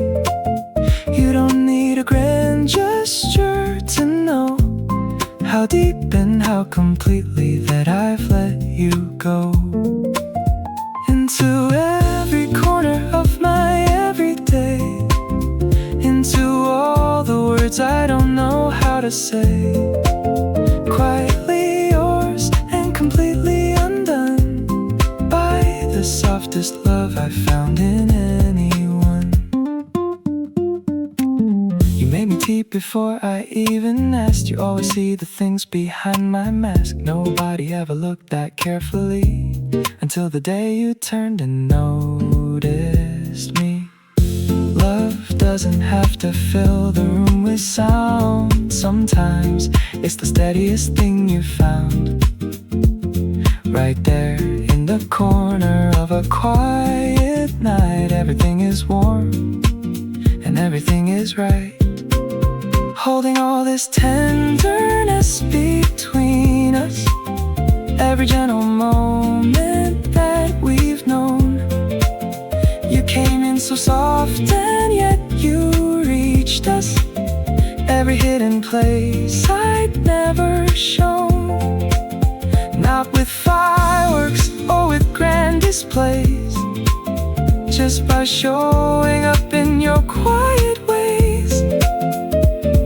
You don't need a grand gesture to know how how deep and how completely that I've let you go into every corner of my everyday, into all the words I don't know how to say. Quietly yours and completely undone by the softest love I found in anyone. You made me deep before I even asked. You always see the things behind my mask. Nobody ever looked that carefully until the day you turned and noticed me. Love doesn't have to fill the room with sound. Sometimes it's the steadiest thing you found, right there in the corner of a quiet night. Everything is warm and everything is right, holding all this tenderness between us. Every gentle moment that we've known. You came in so soft and yet you reached us. Every hidden place I'd never shown. Not with fireworks or with grand displays, just by showing up in your quiet ways,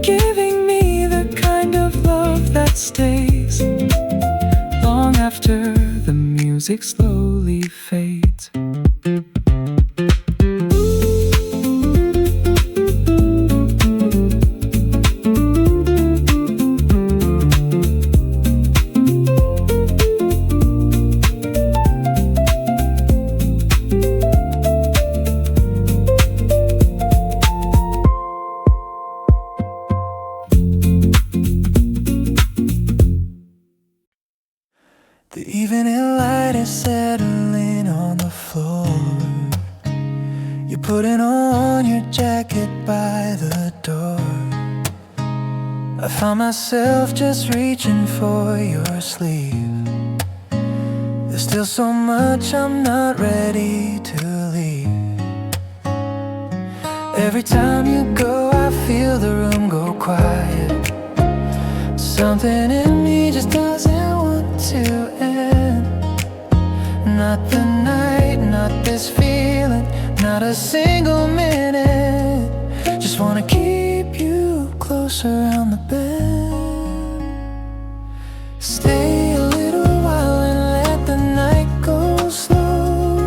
giving me the kind of love that stays long after the music slowly fades. The evening light is settling on the floor. You're putting on your jacket by the door. I found myself just reaching for your sleeve. There's still so much I'm not ready to leave. Every time you go, I feel the room go quiet. Something in me just doesn't want to end. Not the night, not this feeling, not a single minute. Just wanna keep you close around the bend. Stay a little while and let the night go slow.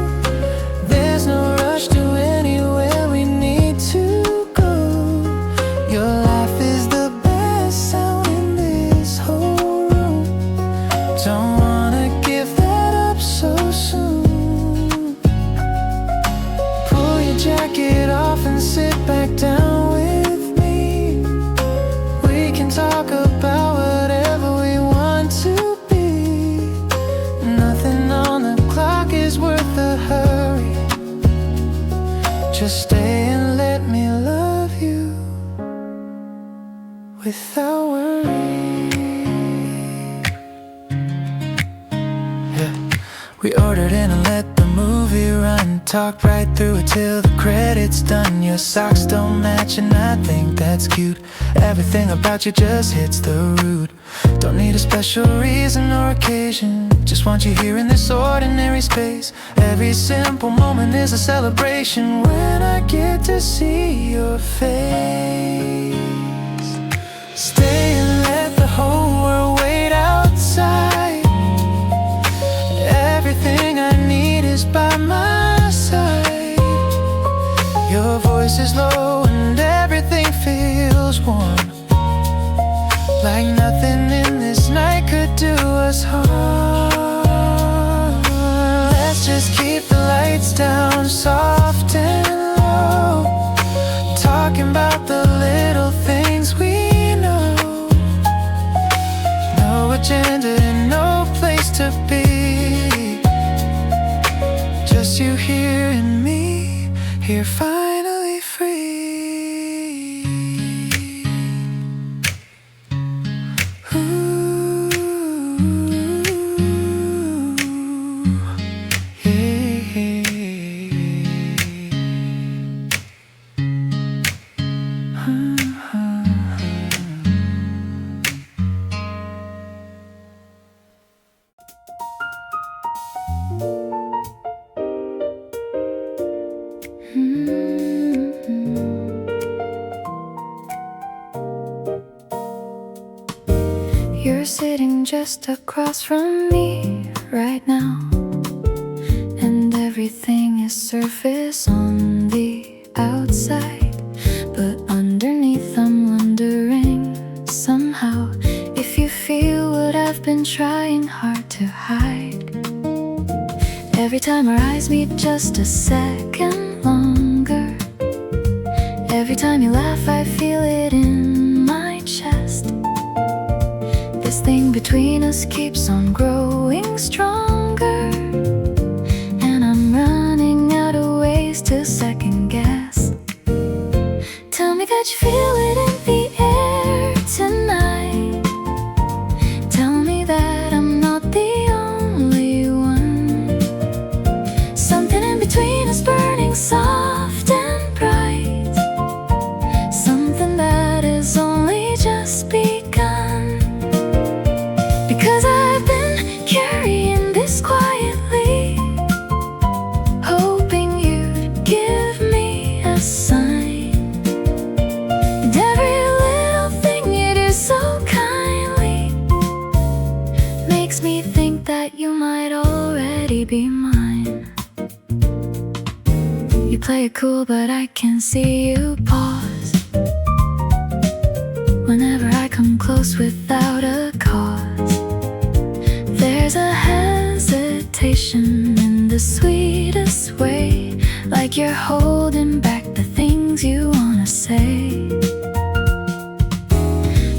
There's no rush to anywhere we need to go. Your life is the best sound in this whole room. Don't wanna give that up so soon. Pull your jacket off and sit back down with me. We can talk about whatever we want to be. Nothing on the clock is worth the hurry. Just stay and let me love you without worry. Yeah. We ordered in and let the movie run. Talked right through it till the credits done. Your socks don't match and I think that's cute. Everything about you just hits the root. Don't need a special reason or occasion. Just want you here in this ordinary space. Every simple moment is a celebration when I get to see your face. Stay and let the whole world wait outside. Everything I need is by my side. Your voice is low and everything feels warm, like nothing in this night could do us harm. Let's just keep the lights down, soft and low, talking about the little things we know. No agenda and no place to be. Just you here and me, here finally free. Ooh, yeah. sitting just across from me right now, and everything is surface on the outside, but underneath I'm wondering somehow if you feel what I've been trying hard to hide. Every time our eyes meet just a second longer, every time you laugh I feel it in my chest. This thing between us keeps on growing stronger, and I'm running out of ways to second guess. Tell me that you feel it in the air tonight. Tell me that I'm not the only one. Something in between us burning soft and bright, something that has only just begun. Because I've been carrying this quietly, hoping you'd give me a sign. And every little thing you do so kindly makes me think that you might already be mine. You play it cool, but I can see you pause whenever I come close without a cause. There's a hesitation in the sweetest way, like you're holding back the things you wanna say.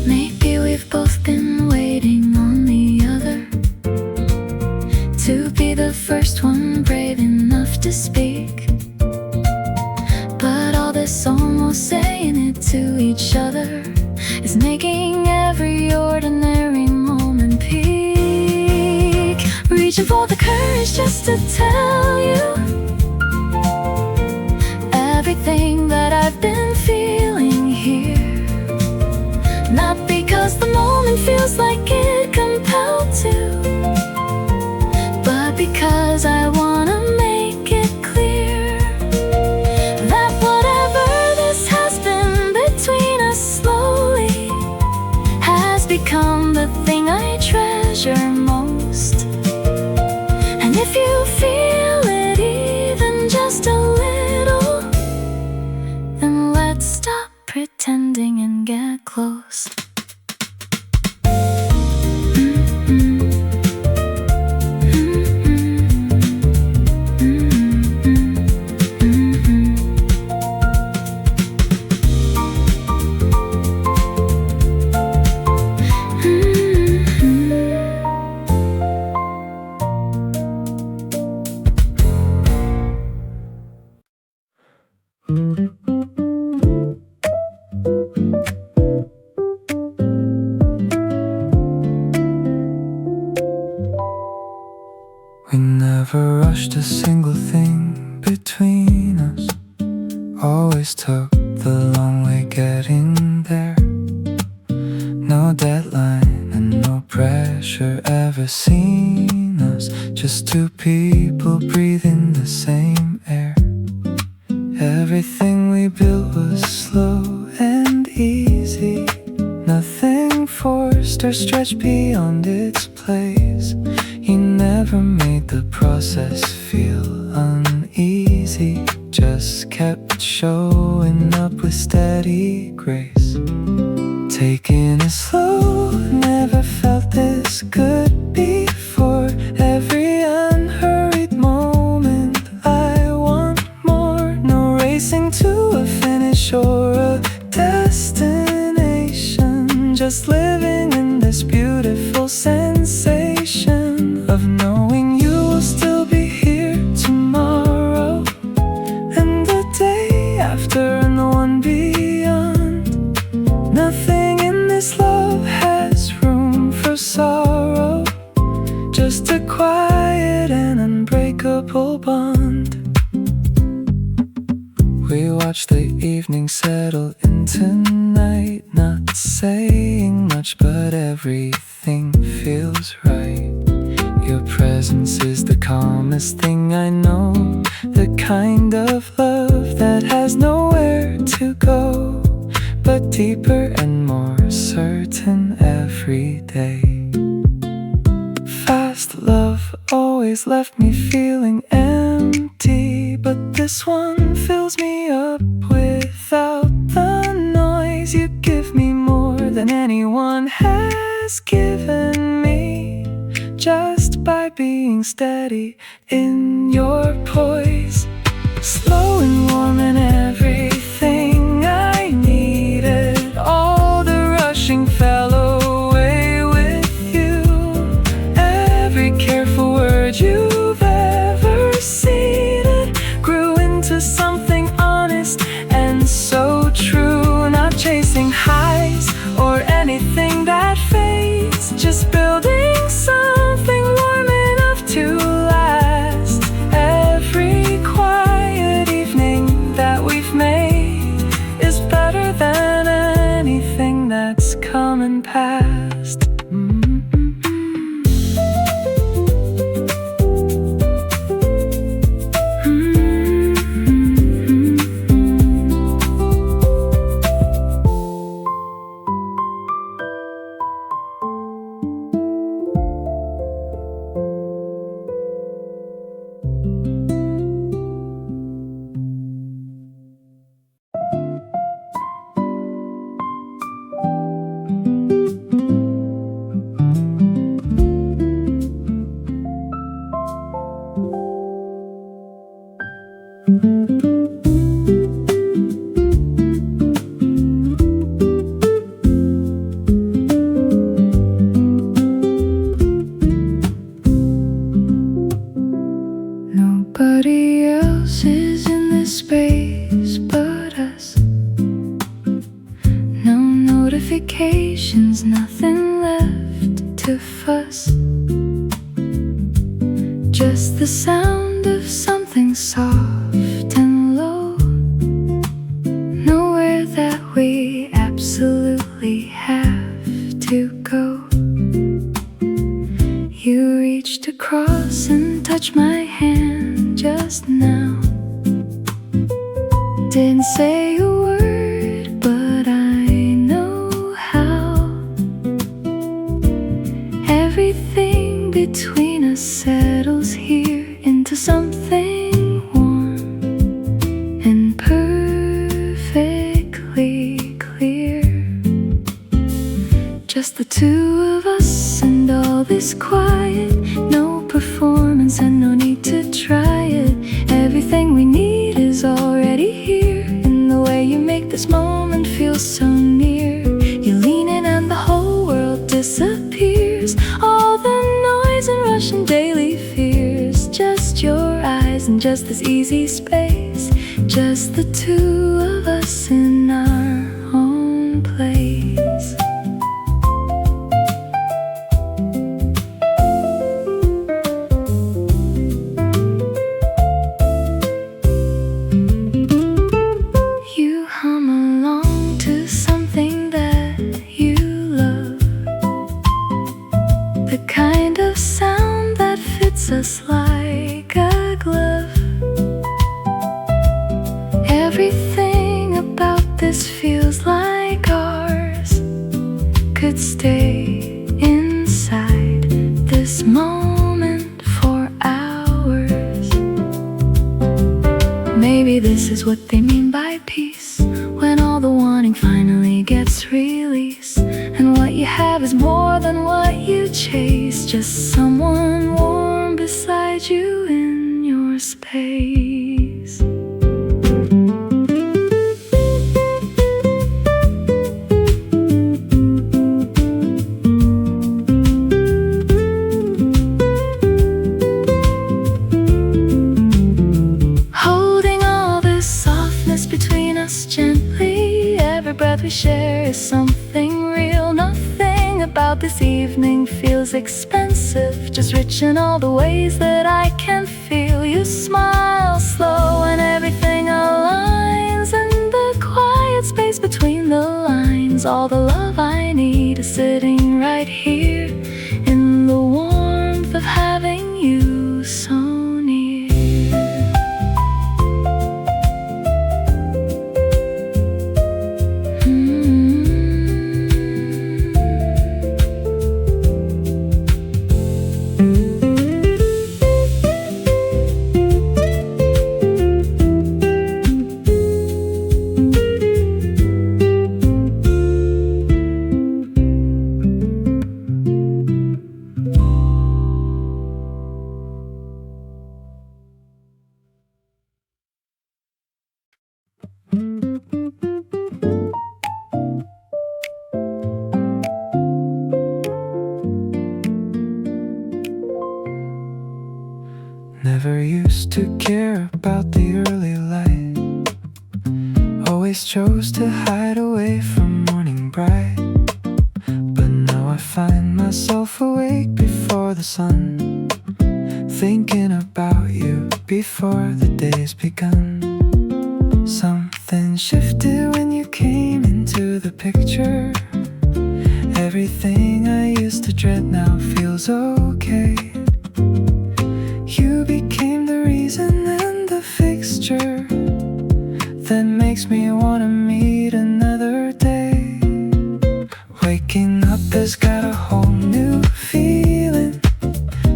Maybe we've both been waiting on the other to be the first one brave enough to speak. But all this almost saying it to each other is making every ordinary moment peak. Reaching for the courage just to tell you everything that I've been feeling here. Not because the moment feels like it compelled to, but because I wanna make it clear that whatever this has been between us slowly has become the thing I treasure most. And if you feel it even just a little, then let's stop pretending and get close. We never rushed a single thing between us, always took the long way getting there. No deadline and no pressure ever seen us, just two people breathing the same air. Everything we built was slow and easy, nothing forced or stretched beyond its place. You never made the process feel uneasy, just kept showing up with steady grace. Taking it slow, never felt this good before. Every unhurried moment, I want more. No racing to a finish or a destination, just living in this beautiful sensation of knowing you will still be here tomorrow, and the day after, and the one beyond. Nothing in this love has room for sorrow, just a quiet and unbreakable bond. We watch the evening settle into night, not saying much, but everything feels right. Your presence is the calmest thing I know, the kind of love that has nowhere to go, but deeper and more certain every day. always left me feeling empty, but this one fills me up. Without the noise, you give me more than anyone has given me, just by being steady in your poise. Slow and warm and everything I needed. All the rushing fell away with you. Every careful word you've ever seeded grew into something honest and so true. Not chasing highs or anything that fades, just building something warm enough to last. Every quiet evening that we've made is better than anything that's come and passed. Nobody else is in this space but us. No notifications, nothing left to fuss. Just the sound of something soft and low. Nowhere that we absolutely have to go. You reached across and touched my hand just now. Didn't say a word, but I know how. Everything between us settles here into something warm and perfectly clear. Just the two of us and all this quiet. No performance and no need to try it. Everything we need is already here. In the way you make this moment feel so near. You lean in and the whole world disappears. All the noise and rush and daily fears. Just your eyes and just this easy space. Just the two of us in our own place. You hum along to something that you love. The kind of sound that fits us like a glove. Everything about this feels like ours. Could stay inside this moment for hours. Maybe this is what they mean by peace, when all the wanting finally gets released, and what you have is more than what you chase. Just someone warm beside you in your space. Holding all this softness between us gently. Every breath we share is something real. Nothing about this evening feels expensive, just rich in all the ways that I can feel. You smile slow and everything aligns. In the quiet space between the lines, all the love I need is sitting right here, in the warmth of having you so near. always chose to hide away from morning bright, but now I find myself awake before the sun, thinking about you before the day's begun. Something shifted when you came into the picture. Everything I used to dread now feels okay. You became the reason and the fixture that makes me wanna meet another day. Waking up has got a whole new feeling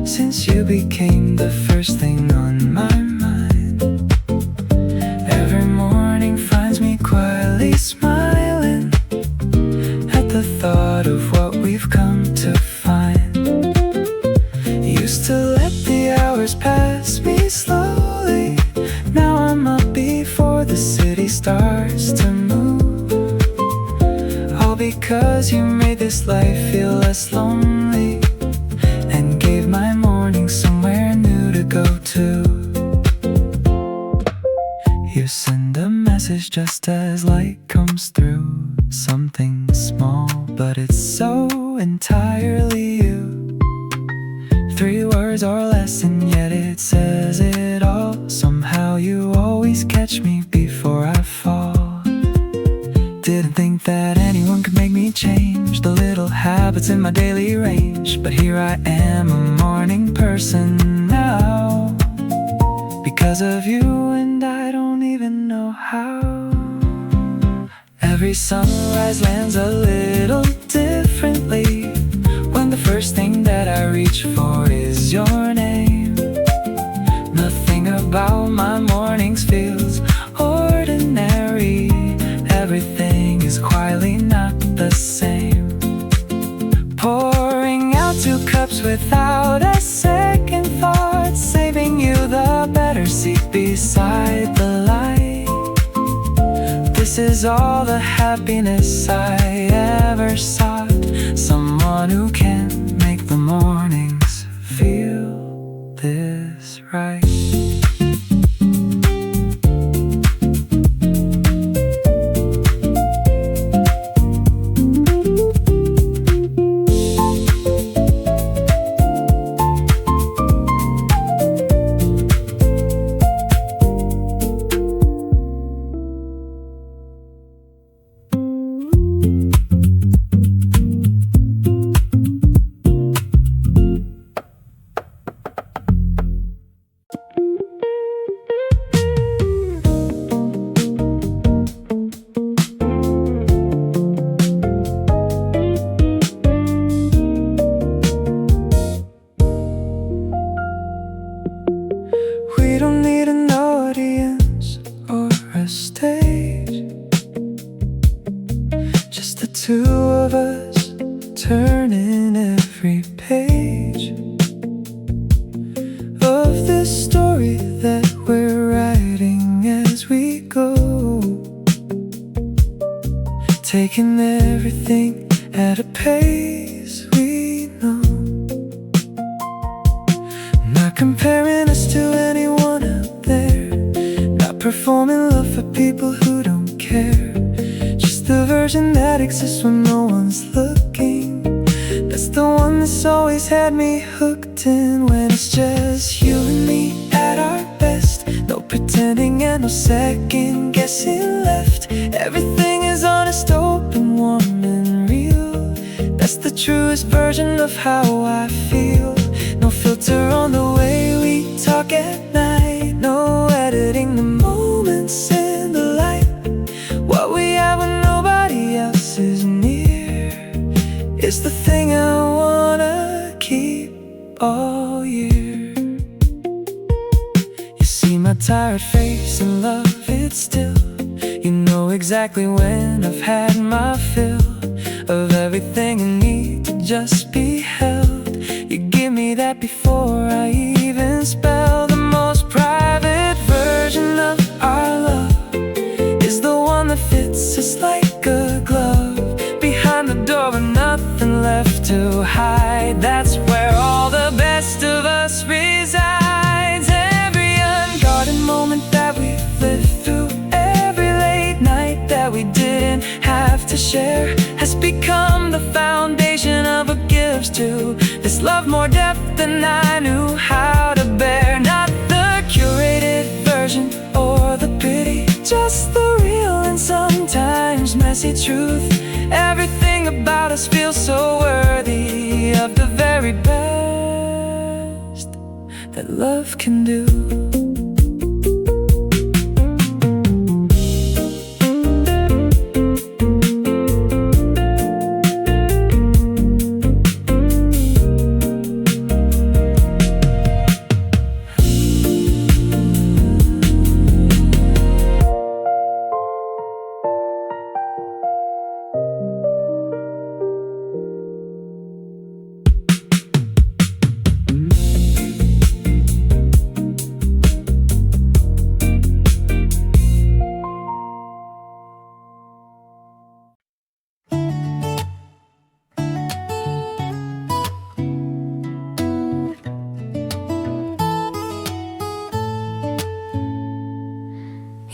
since you became the first thing on my mind. Every morning finds me quietly smiling at the thought of what we've come to find. Used to let the hours pass me slowly. Now I'm up before the city starts to move. All because you made this life feel less lonely and gave my morning somewhere new to go to. You send a message just as light comes through. Something small, but it's so entirely you. 3 words or less and yet it says it all. Somehow you always catch me before I fall. Didn't think that anyone could make me change the little habits in my daily range, but here I am, a morning person now, because of you, and I don't even know how. Every sunrise lands a little differently when the first thing that I reach for is your name. Nothing about my mornings feels ordinary. Everything is quietly not the same. Pouring out 2 cups without a second thought, saving you the better seat beside the light. This is all the happiness I ever sought. Someone who can make the mornings feel this right. We don't need an audience or a stage, just the 2 of us turning every page of this story that we're writing as we go, taking everything at a pace we know, not comparing us to anyone out there, not performing love for people who don't care, just the version that exists when no one's looking. That's the one that's always had me hooked in, when it's just you and me at our best. No pretending and no second guessing left. Everything is honest, open, warm and real. That's the truest version of how I feel. No filter on the way we talk at night, no editing the moments in the light. What we have when nobody else is near is the thing I wanna keep all year. You see my tired face and love it still. You know exactly when I've had my fill of everything I need to just be held. You give me that before I even spell. The most private version of our love is the one that fits us like a glove, behind the door with nothing left to hide. That's where all the best of us resides. Every unguarded moment that we've lived through, every late night that to share has become the foundation of what gives to this love more depth than I knew how to bear. Not the curated version or the pretty, just the real and sometimes messy truth. Everything about us feels so worthy of the very best that love can do.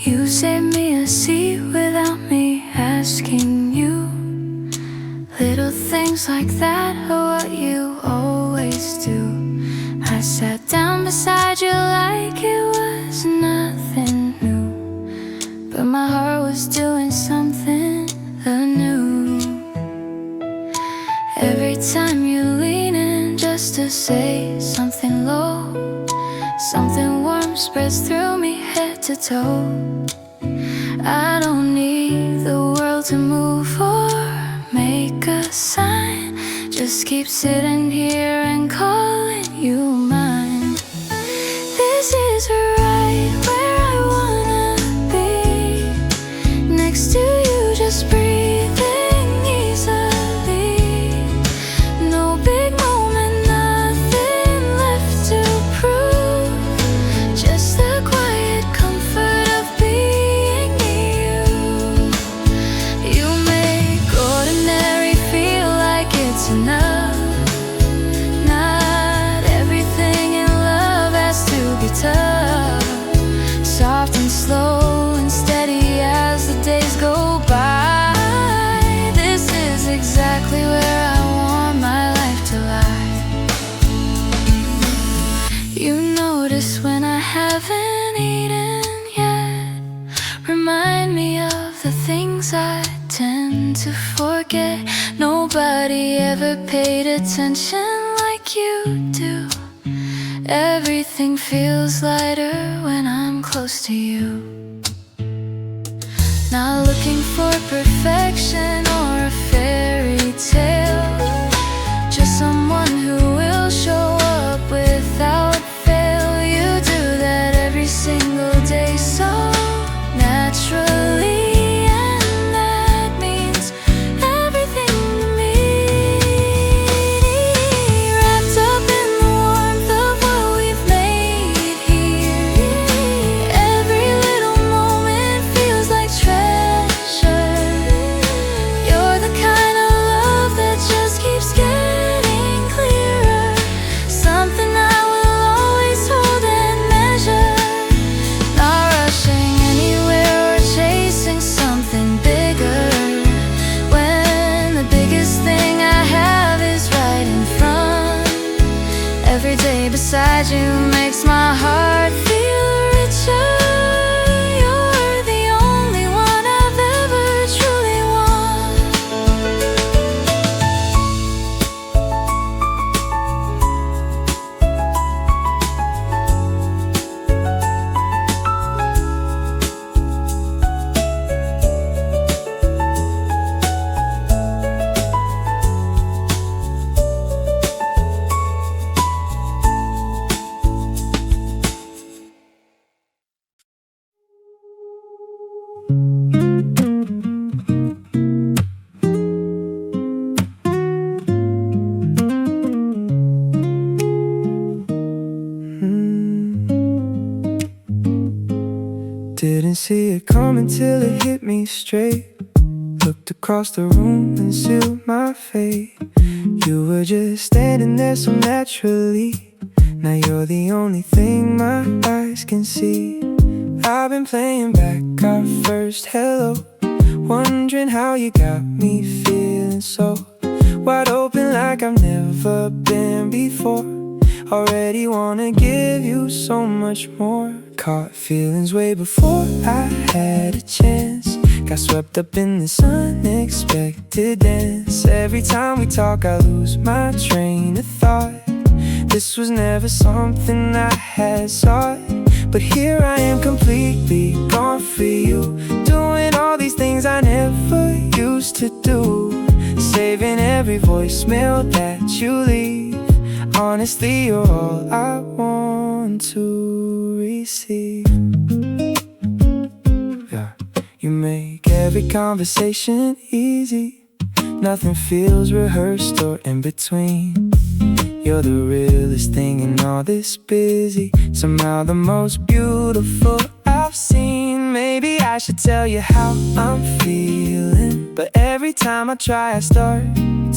You saved me a seat without me asking you. Little things like that are what you always do. I sat down beside you like it was nothing new, but my heart was doing something anew. Every time you lean in just to say something low, something warm spreads through me head to toe. I don't need the world to move or make a sign. Just keep sitting here and calling you mine. This is right where I wanna be, next to you, just breathing easily. No big moment, nothing left to prove, just the quiet comfort of being you. You make ordinary feel like it's enough. Not everything in love has to be tough. Soft and slow and steady as the days go by. This is exactly where I want my life to lie. You notice when I haven't eaten yet, remind me of the things I tend to forget. Nobody ever paid attention like you do. Everything feels lighter when I'm close to you. Not looking for perfection or a fairy tale, just someone who will show up without fail. You do that every single day so naturally, and that means everything to me. Wrapped up in the warmth of what we've made here, every little moment feels like treasure. You're the kind of love that just keeps getting clearer, something I will always hold and measure. Not rushing anywhere or chasing something bigger, when the biggest thing I have is right in front. Every day beside you makes my heart feel richer. You're the only one I've ever truly wanted. Didn't see it coming till it hit me straight. Looked across the room and sealed my fate. You were just standing there so naturally. Now you're the only thing my eyes can see. I've been playing back our first hello, wondering how you got me feeling so wide open like I've never been before. Already wanna give you so much more. Caught feelings way before I had a chance. Got swept up in this unexpected dance. Every time we talk I lose my train of thought. This was never something I had sought, but here I am completely gone for you. Doing all these things I never used to do. Saving every voicemail that you leave. Honestly, you're all I want to receive. Yeah. You make every conversation easy. Nothing feels rehearsed or in between. You're the realest thing in all this busy. Somehow the most beautiful I've seen. Maybe I should tell you how I'm feeling, but every time I try I start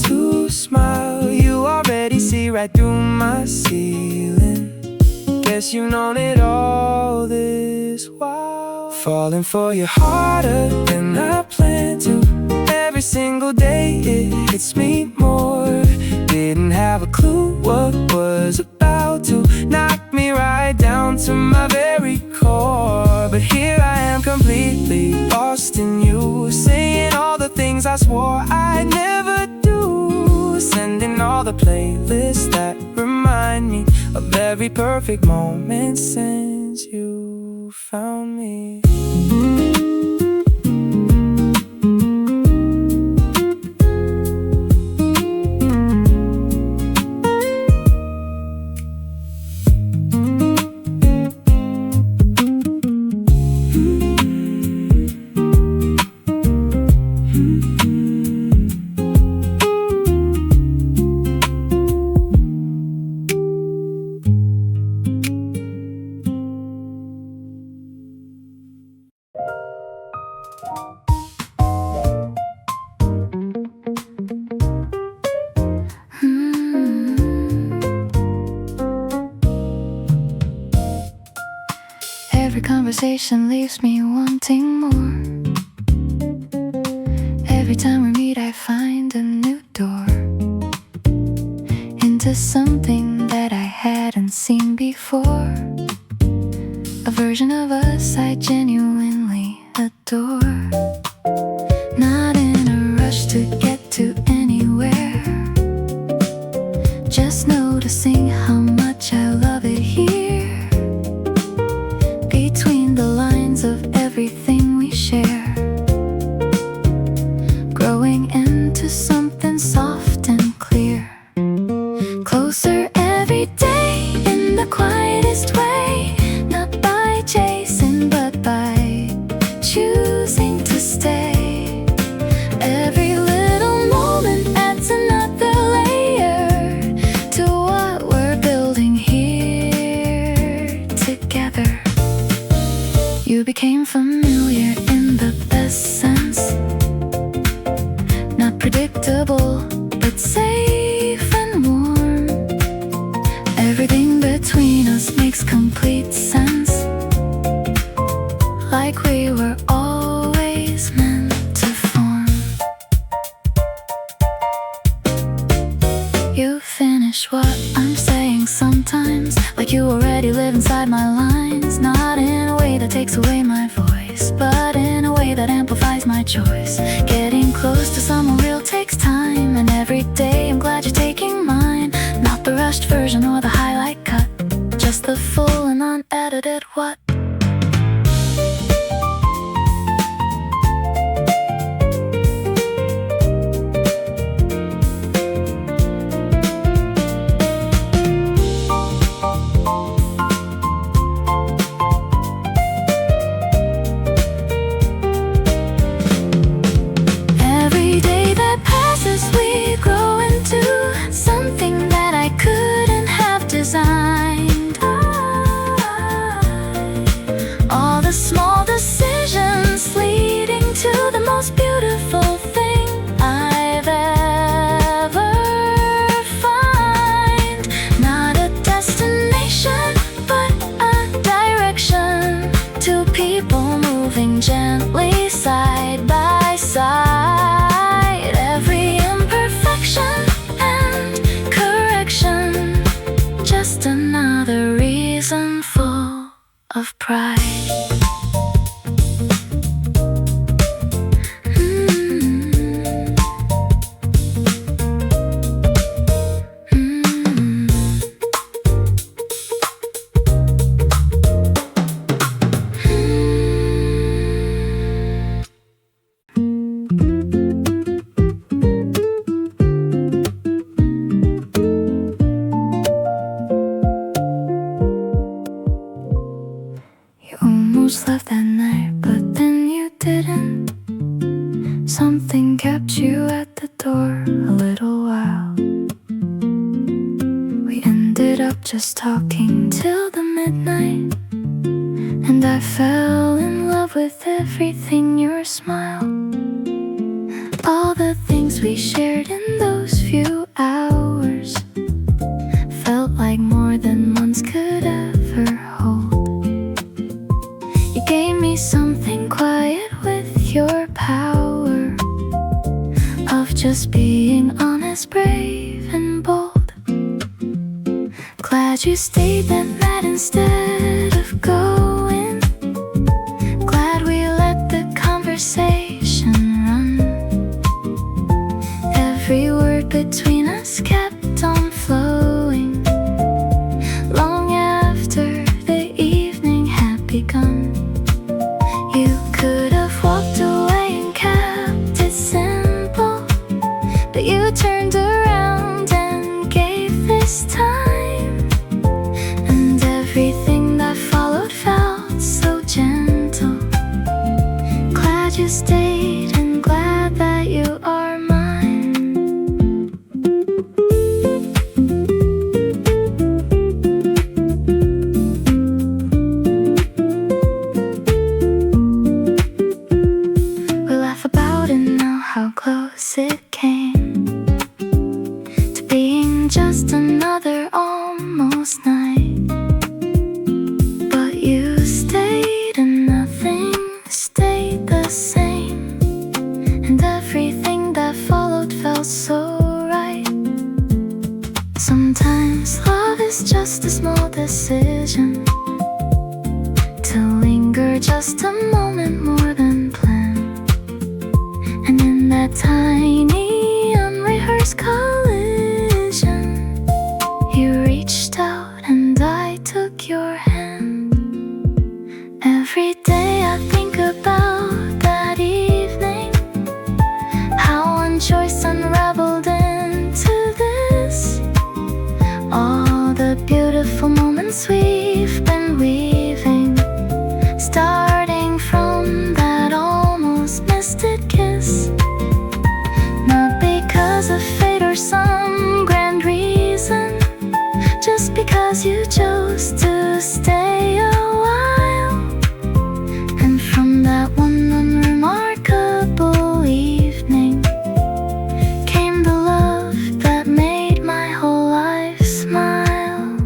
to smile. You already see right through my ceiling. Guess you've known it all this while. Falling for you harder than I planned to. Every single day it hits me more. Didn't have a clue what was about to knock me right down to my very core. But here I am completely lost in you. Saying all the things I swore I'd never do. Sending all the playlists that remind me of every perfect moment since you found me. Every conversation leaves me wanting more. Every time we meet I find a new door into something that I hadn't seen before. A version of us I genuinely adore. Not in a rush to get to anywhere, just noticing how much I love it here. Between the lines of everything we share, growing into something soft and clear. Closer every day in the quietest way. Not by chasing but by choosing to stay. Every little moment adds another layer to what we're building here together. You became familiar in the best sense. Not predictable, but safe and warm. Everything between us makes complete sense. Like we were always meant to form. You finish what I'm saying sometimes, like you already live inside my lines. Not in a way that takes away my voice, but in a way that amplifies my choice. Getting close to someone real takes time, and every day I'm glad you're taking mine. Not the rushed version or the highlight cut, just the full and unedited what. Gently side by pride. Left that night, but then you didn't. Something kept you at the door a little while. We ended up just talking till the midnight, and I fell in love with everything, your smile, all the things we shared in those few hours. Felt like more than months could ever hold. You gave me something quiet with your power of just being honest, brave and bold. Glad you stayed that night instead of going. Glad we let the conversation run. Every word between us kept on flowing long after the evening had begun. You could have walked away and kept it simple, but you turned around and gave this time. And everything that followed felt so gentle. Glad you stayed and glad that you are mine. We laugh about it now, how close it came to being just another almost night. But you stayed and nothing stayed the same, and everything that followed felt so right. Sometimes love is just a small decision, to linger just a moment more than planned. And in that tiny unrehearsed collision, you reached out and I took your hand. Every day I think about that evening, how one choice unraveled into this. All the beautiful moments we've been weaving, starting from that almost missed it kiss. Not because of fate or some grand reason, just because you chose to stay a while. And from that one unremarkable evening came the love that made my whole life smile.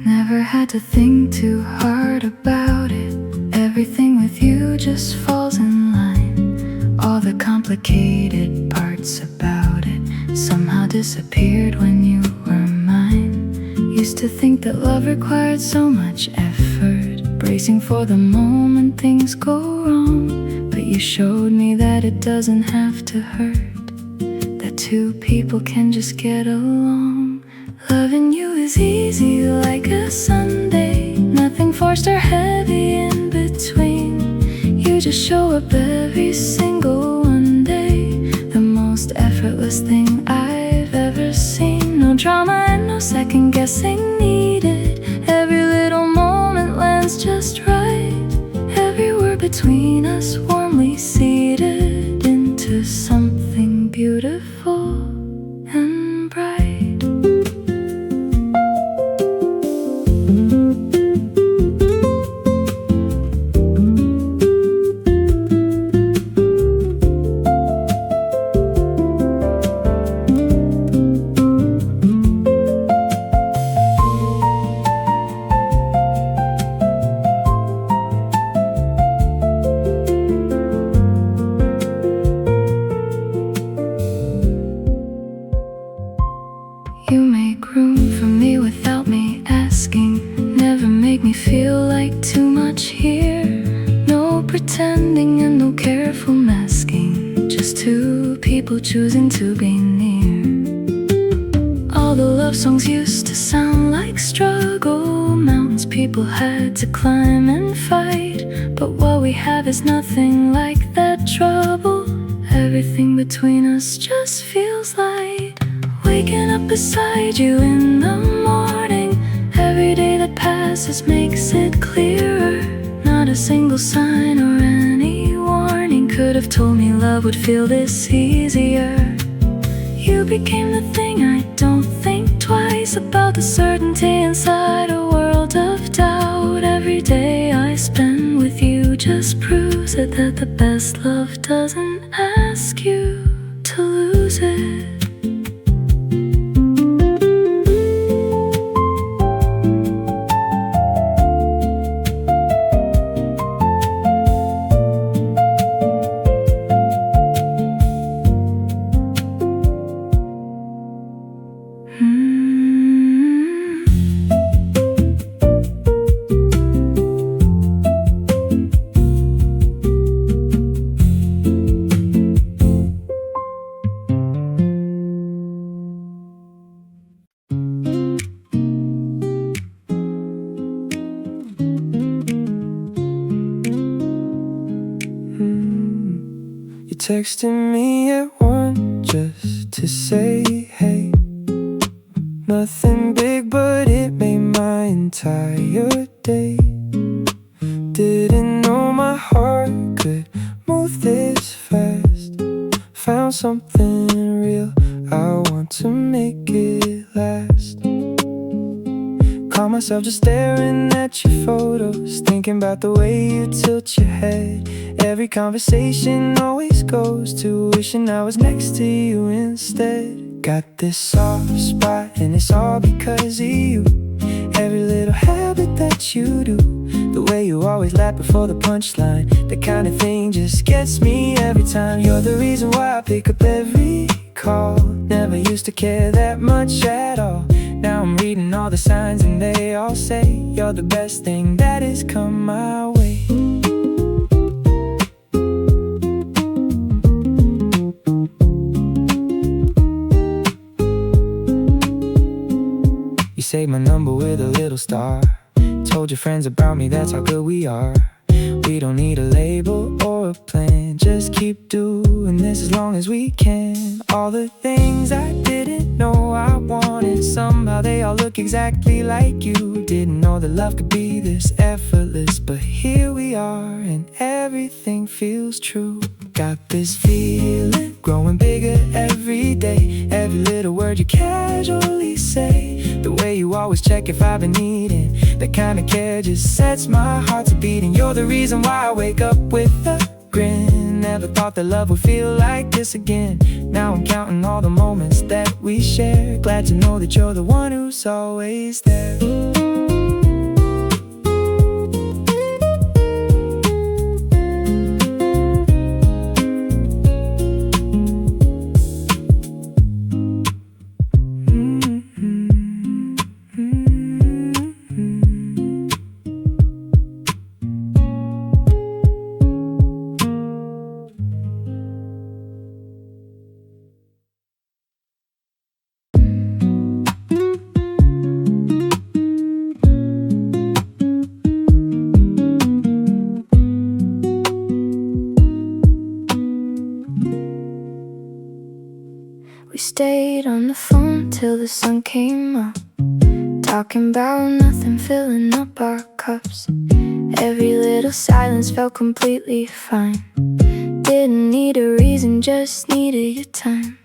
Never had to think too hard about it. Everything with you just falls in line. All the complicated parts about it somehow disappeared when you were mine. Used to think that love required so much effort, bracing for the moment things go wrong. But you showed me that it doesn't have to hurt, that two people can just get along. Loving you is easy like a Sunday, nothing forced or heavy in between. You just show up every single one day, the most effortless thing I've ever seen. No drama and no second guessing needed. Every little moment lands just right, every word between us warmly seeded into something beautiful and people choosing to be near. All the love songs used to sound like struggle, mountains people had to climb and fight. But what we have is nothing like that trouble. Everything between us just feels light. Waking up beside you in the morning, every day that passes makes it clearer. Not a single sign or any warning could have told me love would feel this easier. You became the thing I don't think twice about, the certainty inside a world of doubt. Every day I spend with you just proves it, that the best love doesn't ask you to lose it. You texted me at 1 just to say hey. Nothing big, but it made my entire day. Didn't know my heart could move this fast. Found something real, I want to make it last. Caught myself just staring at your photos, thinking about the way you tilt your head. Every conversation always goes to wishing I was next to you instead. Got this soft spot and it's all because of you. Every little habit that you do, the way you always laugh before the punchline, that kind of thing just gets me every time. You're the reason why I pick up every call. Never used to care that much at all. Now I'm reading all the signs and they all say you're the best thing that has come my way. You saved my number with a little star. Told your friends about me, that's how good we are. We don't need a label or a plan, just keep doing this as long as we can. All the things I didn't know I wanted, somehow they all look exactly like you. Didn't know that love could be this effortless, but here we are and everything feels true. Got this feeling growing bigger every day. Every little word you casually say, the way you always check if I've been eating, that kind of care just sets my heart to beating. You're the reason why I wake up with a grin. Never thought that love would feel like this again. Now I'm counting all the moments that we share. Glad to know that you're the one who's always there. We stayed on the phone till the sun came up, talking about nothing, filling up our cups. Every little silence felt completely fine. Didn't need a reason, just needed your time.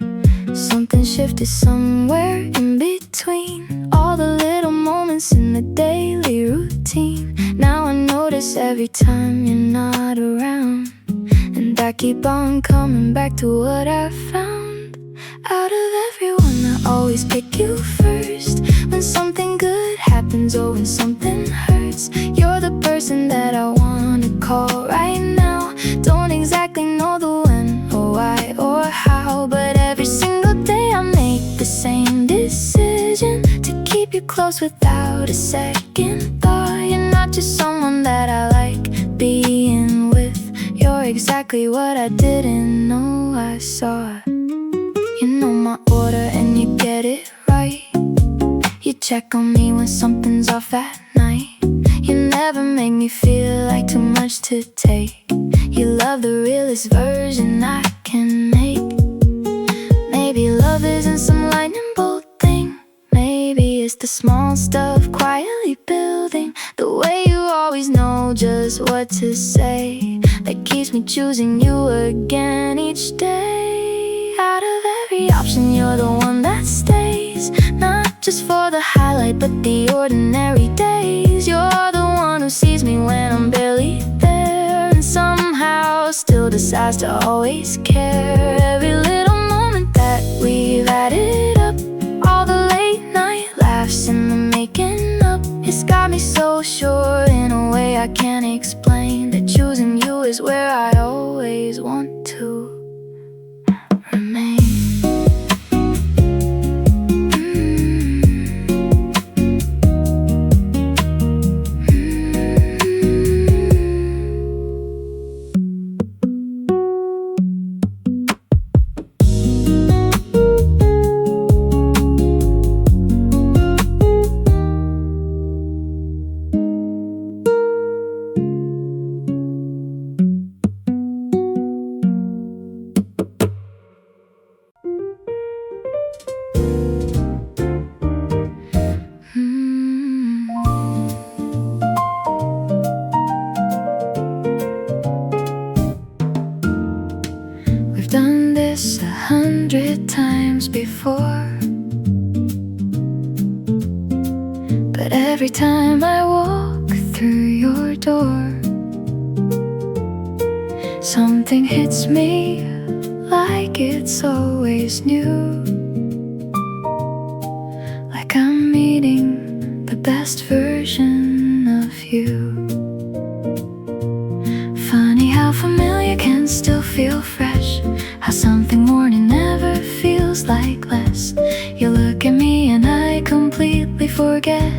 Something shifted somewhere in between all the little moments in the daily routine. Now I notice every time you're not around, and I keep on coming back to what I found. Out of everyone, I always pick you first. When something good happens or when something hurts, you're the person that I wanna call right now. Don't exactly know the when or why or how, but every single day I make the same decision to keep you close without a second thought. You're not just someone that I like being with, you're exactly what I didn't know I saw. You know my order and you get it right. You check on me when something's off at night. You never make me feel like too much to take. You love the realest version I can make. Maybe love isn't some lightning bolt thing. Maybe it's the small stuff quietly building. The way you always know just what to say that keeps me choosing you again each day. Out of every option, you're the one that stays. Not just for the highlight, but the ordinary days. You're the one who sees me when I'm barely there, and somehow still decides to always care. Every little moment that we've added up, all the late night laughs and the making up, it's got me so sure in a way I can't explain that choosing you is where I always want to remain. We've done this 100 times before, but every time I walk through your door, something hits me like it's always new, like I'm meeting the best version of you. Funny how familiar can still feel fresh, how something more never feels like less. You look at me and I completely forget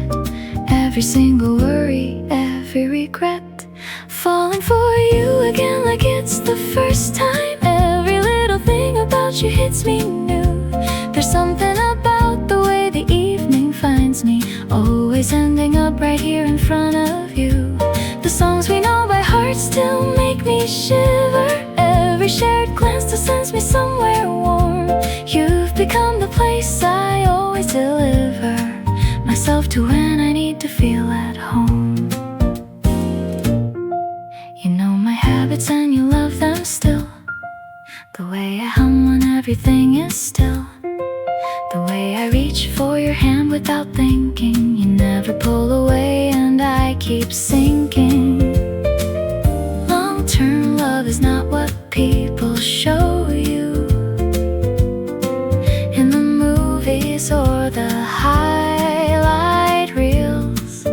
every single worry, every regret. Falling for you again like it's the first time. Every little thing about you hits me new. There's something about the way the evening finds me, always ending up right here in front of you. The songs we know by heart still make me shiver. Every shared glance still sends me somewhere warm. You've become the place I always deliver myself to when I need to feel at home. You know my habits and you love them still. The way I hum when everything is still. The way I reach for your hand without thinking. You never pull away and I keep sinking. Long-term love is not what people show you in the movies or the highlight reels.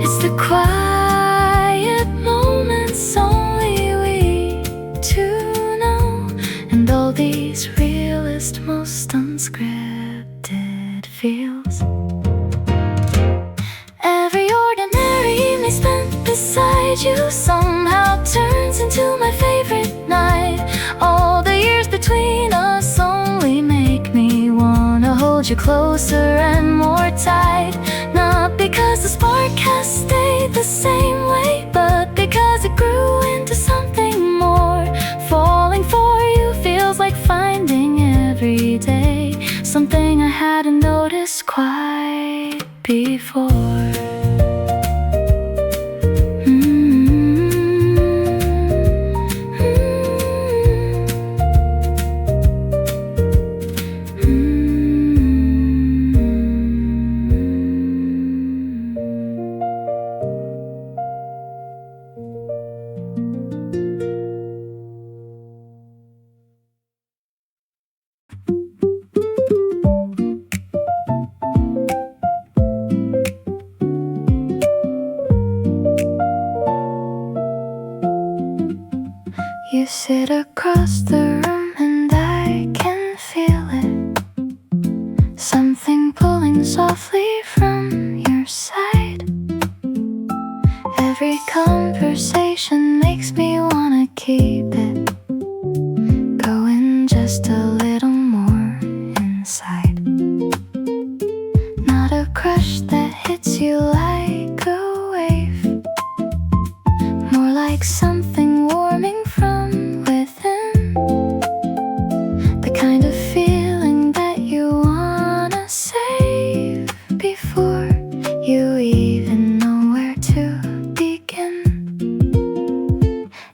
It's the quiet moments only we two know, and all these realest, most unscripted feels. Every ordinary evening spent beside you somehow turns into my favorite night. All the years between us only make me wanna hold you closer and more tight. Not because the spark has stayed the same way, but because it grew into something more. Falling for you feels like finding every day something I hadn't noticed quite before. You sit across the room and I can feel it. Something pulling softly from your side. Every conversation makes me wanna keep it going just Not a crush that hits you like a wave, more like something warming from within. The kind of feeling that you wanna save before you even know where to begin.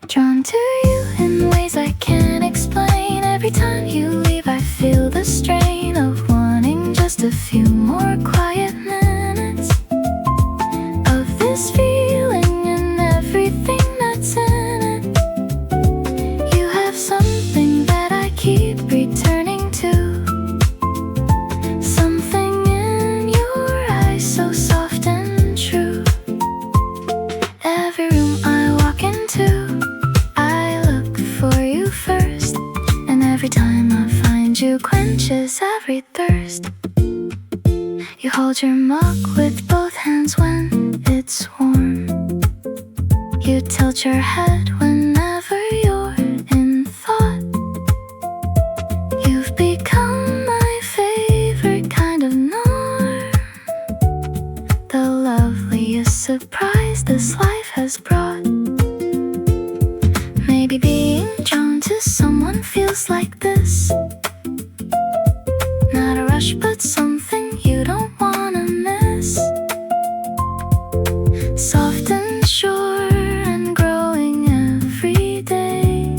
Drawn to you in ways I can't explain. Every time you leave I feel the strain of wanting just a few more quiet minutes of this feeling and everything that's in it. You have something that I keep returning to, something in your eyes so soft and true. Every room I walk into, I look for you first, and every time I find you quenches every thirst. You hold your mug with both hands when it's warm. You tilt your head whenever you're in thought. You've become my favorite kind of norm, the loveliest surprise this life has brought. Maybe being drawn to someone feels like this. Not a rush, but something you don't wanna miss. Soft and sure and growing every day,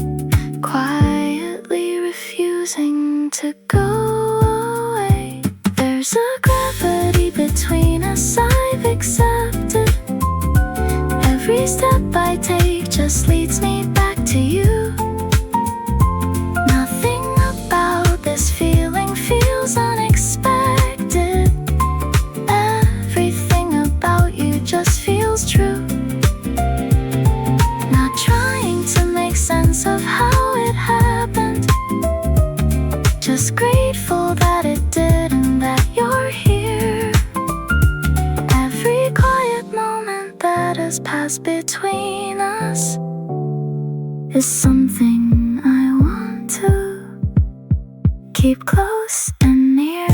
quietly refusing to go away. There's a gravity between us I've accepted. Every step I take just leads me back to you. Nothing about this feeling feels unexpected. Everything about you just feels true. Not trying to make sense of how it happened, just grateful that it did and that you're here. Every quiet moment that has passed between us is something I want to keep close and near.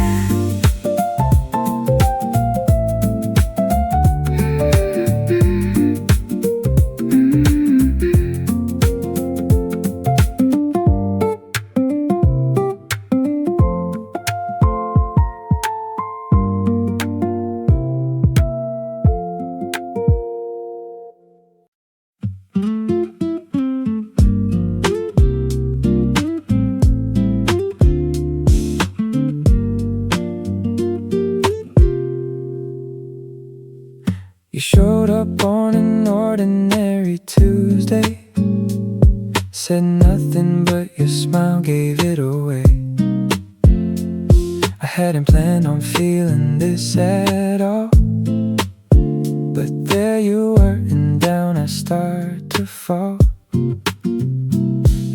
You showed up on an ordinary Tuesday, said nothing but your smile gave it away. I hadn't planned on feeling this at all, but there you were, and down I start to fall.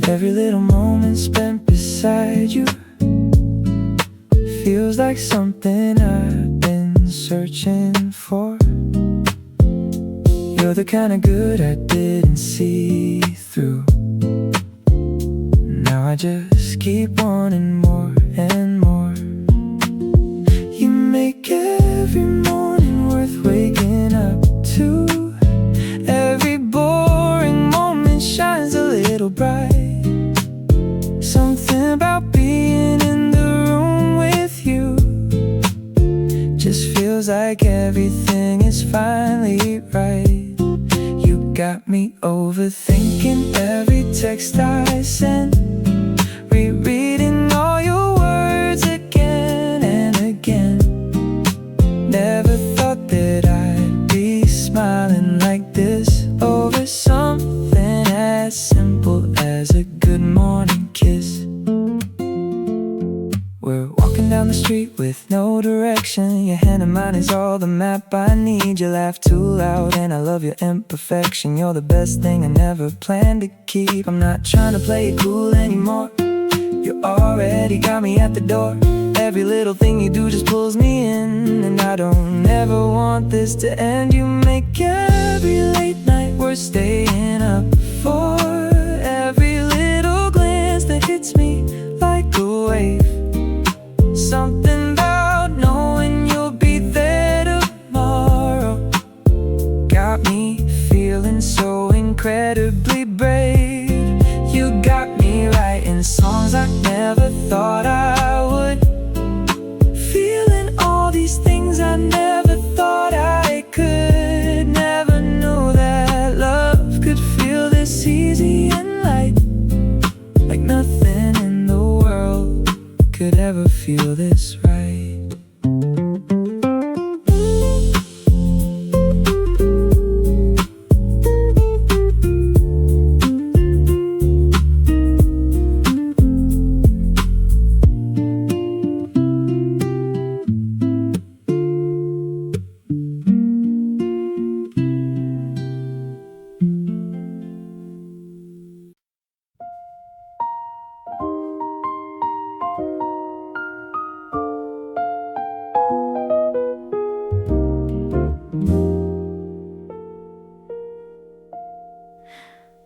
Every little moment spent beside you feels like something I've been searching for. You're the kind of good I didn't see through. Now I just keep wanting more and more. You make every morning worth waking up to. Every boring moment shines a little bright. Something about being in the room with you just feels like everything is finally right. Got me overthinking every text I send, rereading all your words again and again. Never thought that I'd be smiling like this over something as simple as a good morning kiss. We're walking down the street with no direction. Your hand in mine is all the map I need. You laugh too loud and I love your imperfection. You're the best thing I never planned to keep. I'm not trying to play it cool anymore. You already got me at the door. Every little thing you do just pulls me in, and I don't ever want this to end. You make every late night worth staying up for. Every little glance that hits me like a wave. Something about knowing you'll be there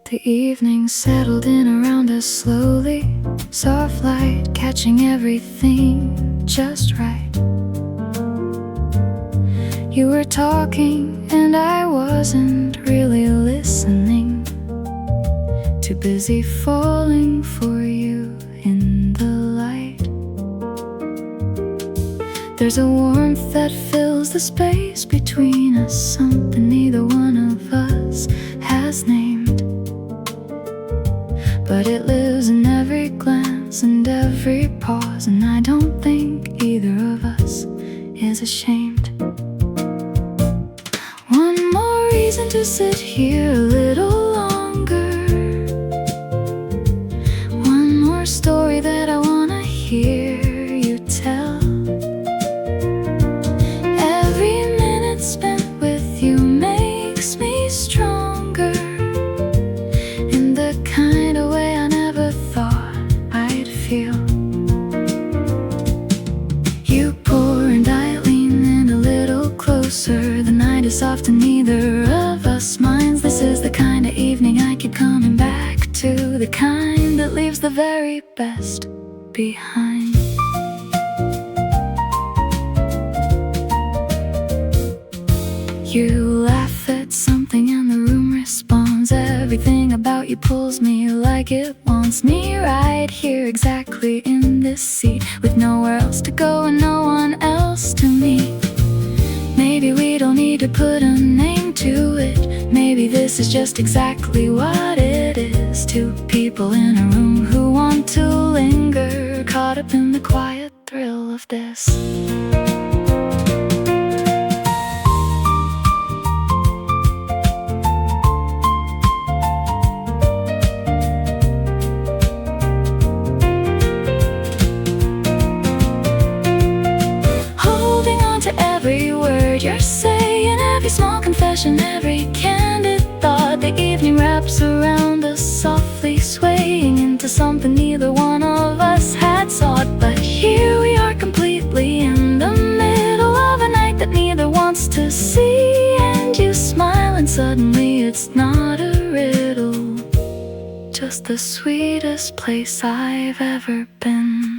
The evening settled in around us slowly, soft light catching everything just right. You were talking and I wasn't really listening, too busy falling for you in the light. There's a warmth that fills the space between us, something neither one of us has named, but it lives in every glance and every pause, and I don't think either of us is ashamed. One more reason to sit here a little longer, one more story that I wanna hear you tell. Every minute spent with you makes me stronger, in the kind of way I never thought I'd feel. You pour and I lean in a little closer. The night is soft and neither of us minds. This is the kind of evening I keep coming back to, the kind that leaves the very best behind. You laugh at something and the room responds. Everything about you pulls me like it wants me, right here exactly in this seat, with nowhere else to go and no one else to meet. Maybe we don't need to put a name to it, maybe this is just exactly what it is. Two people in a room who want to linger, caught up in the quiet thrill of this. Every word you're saying, every small confession, every candid thought. The evening wraps around us, softly swaying into something neither one of us had sought. But here we are, completely in the middle of a night that neither wants to see. And you smile and suddenly it's not a riddle, just the sweetest place I've ever been.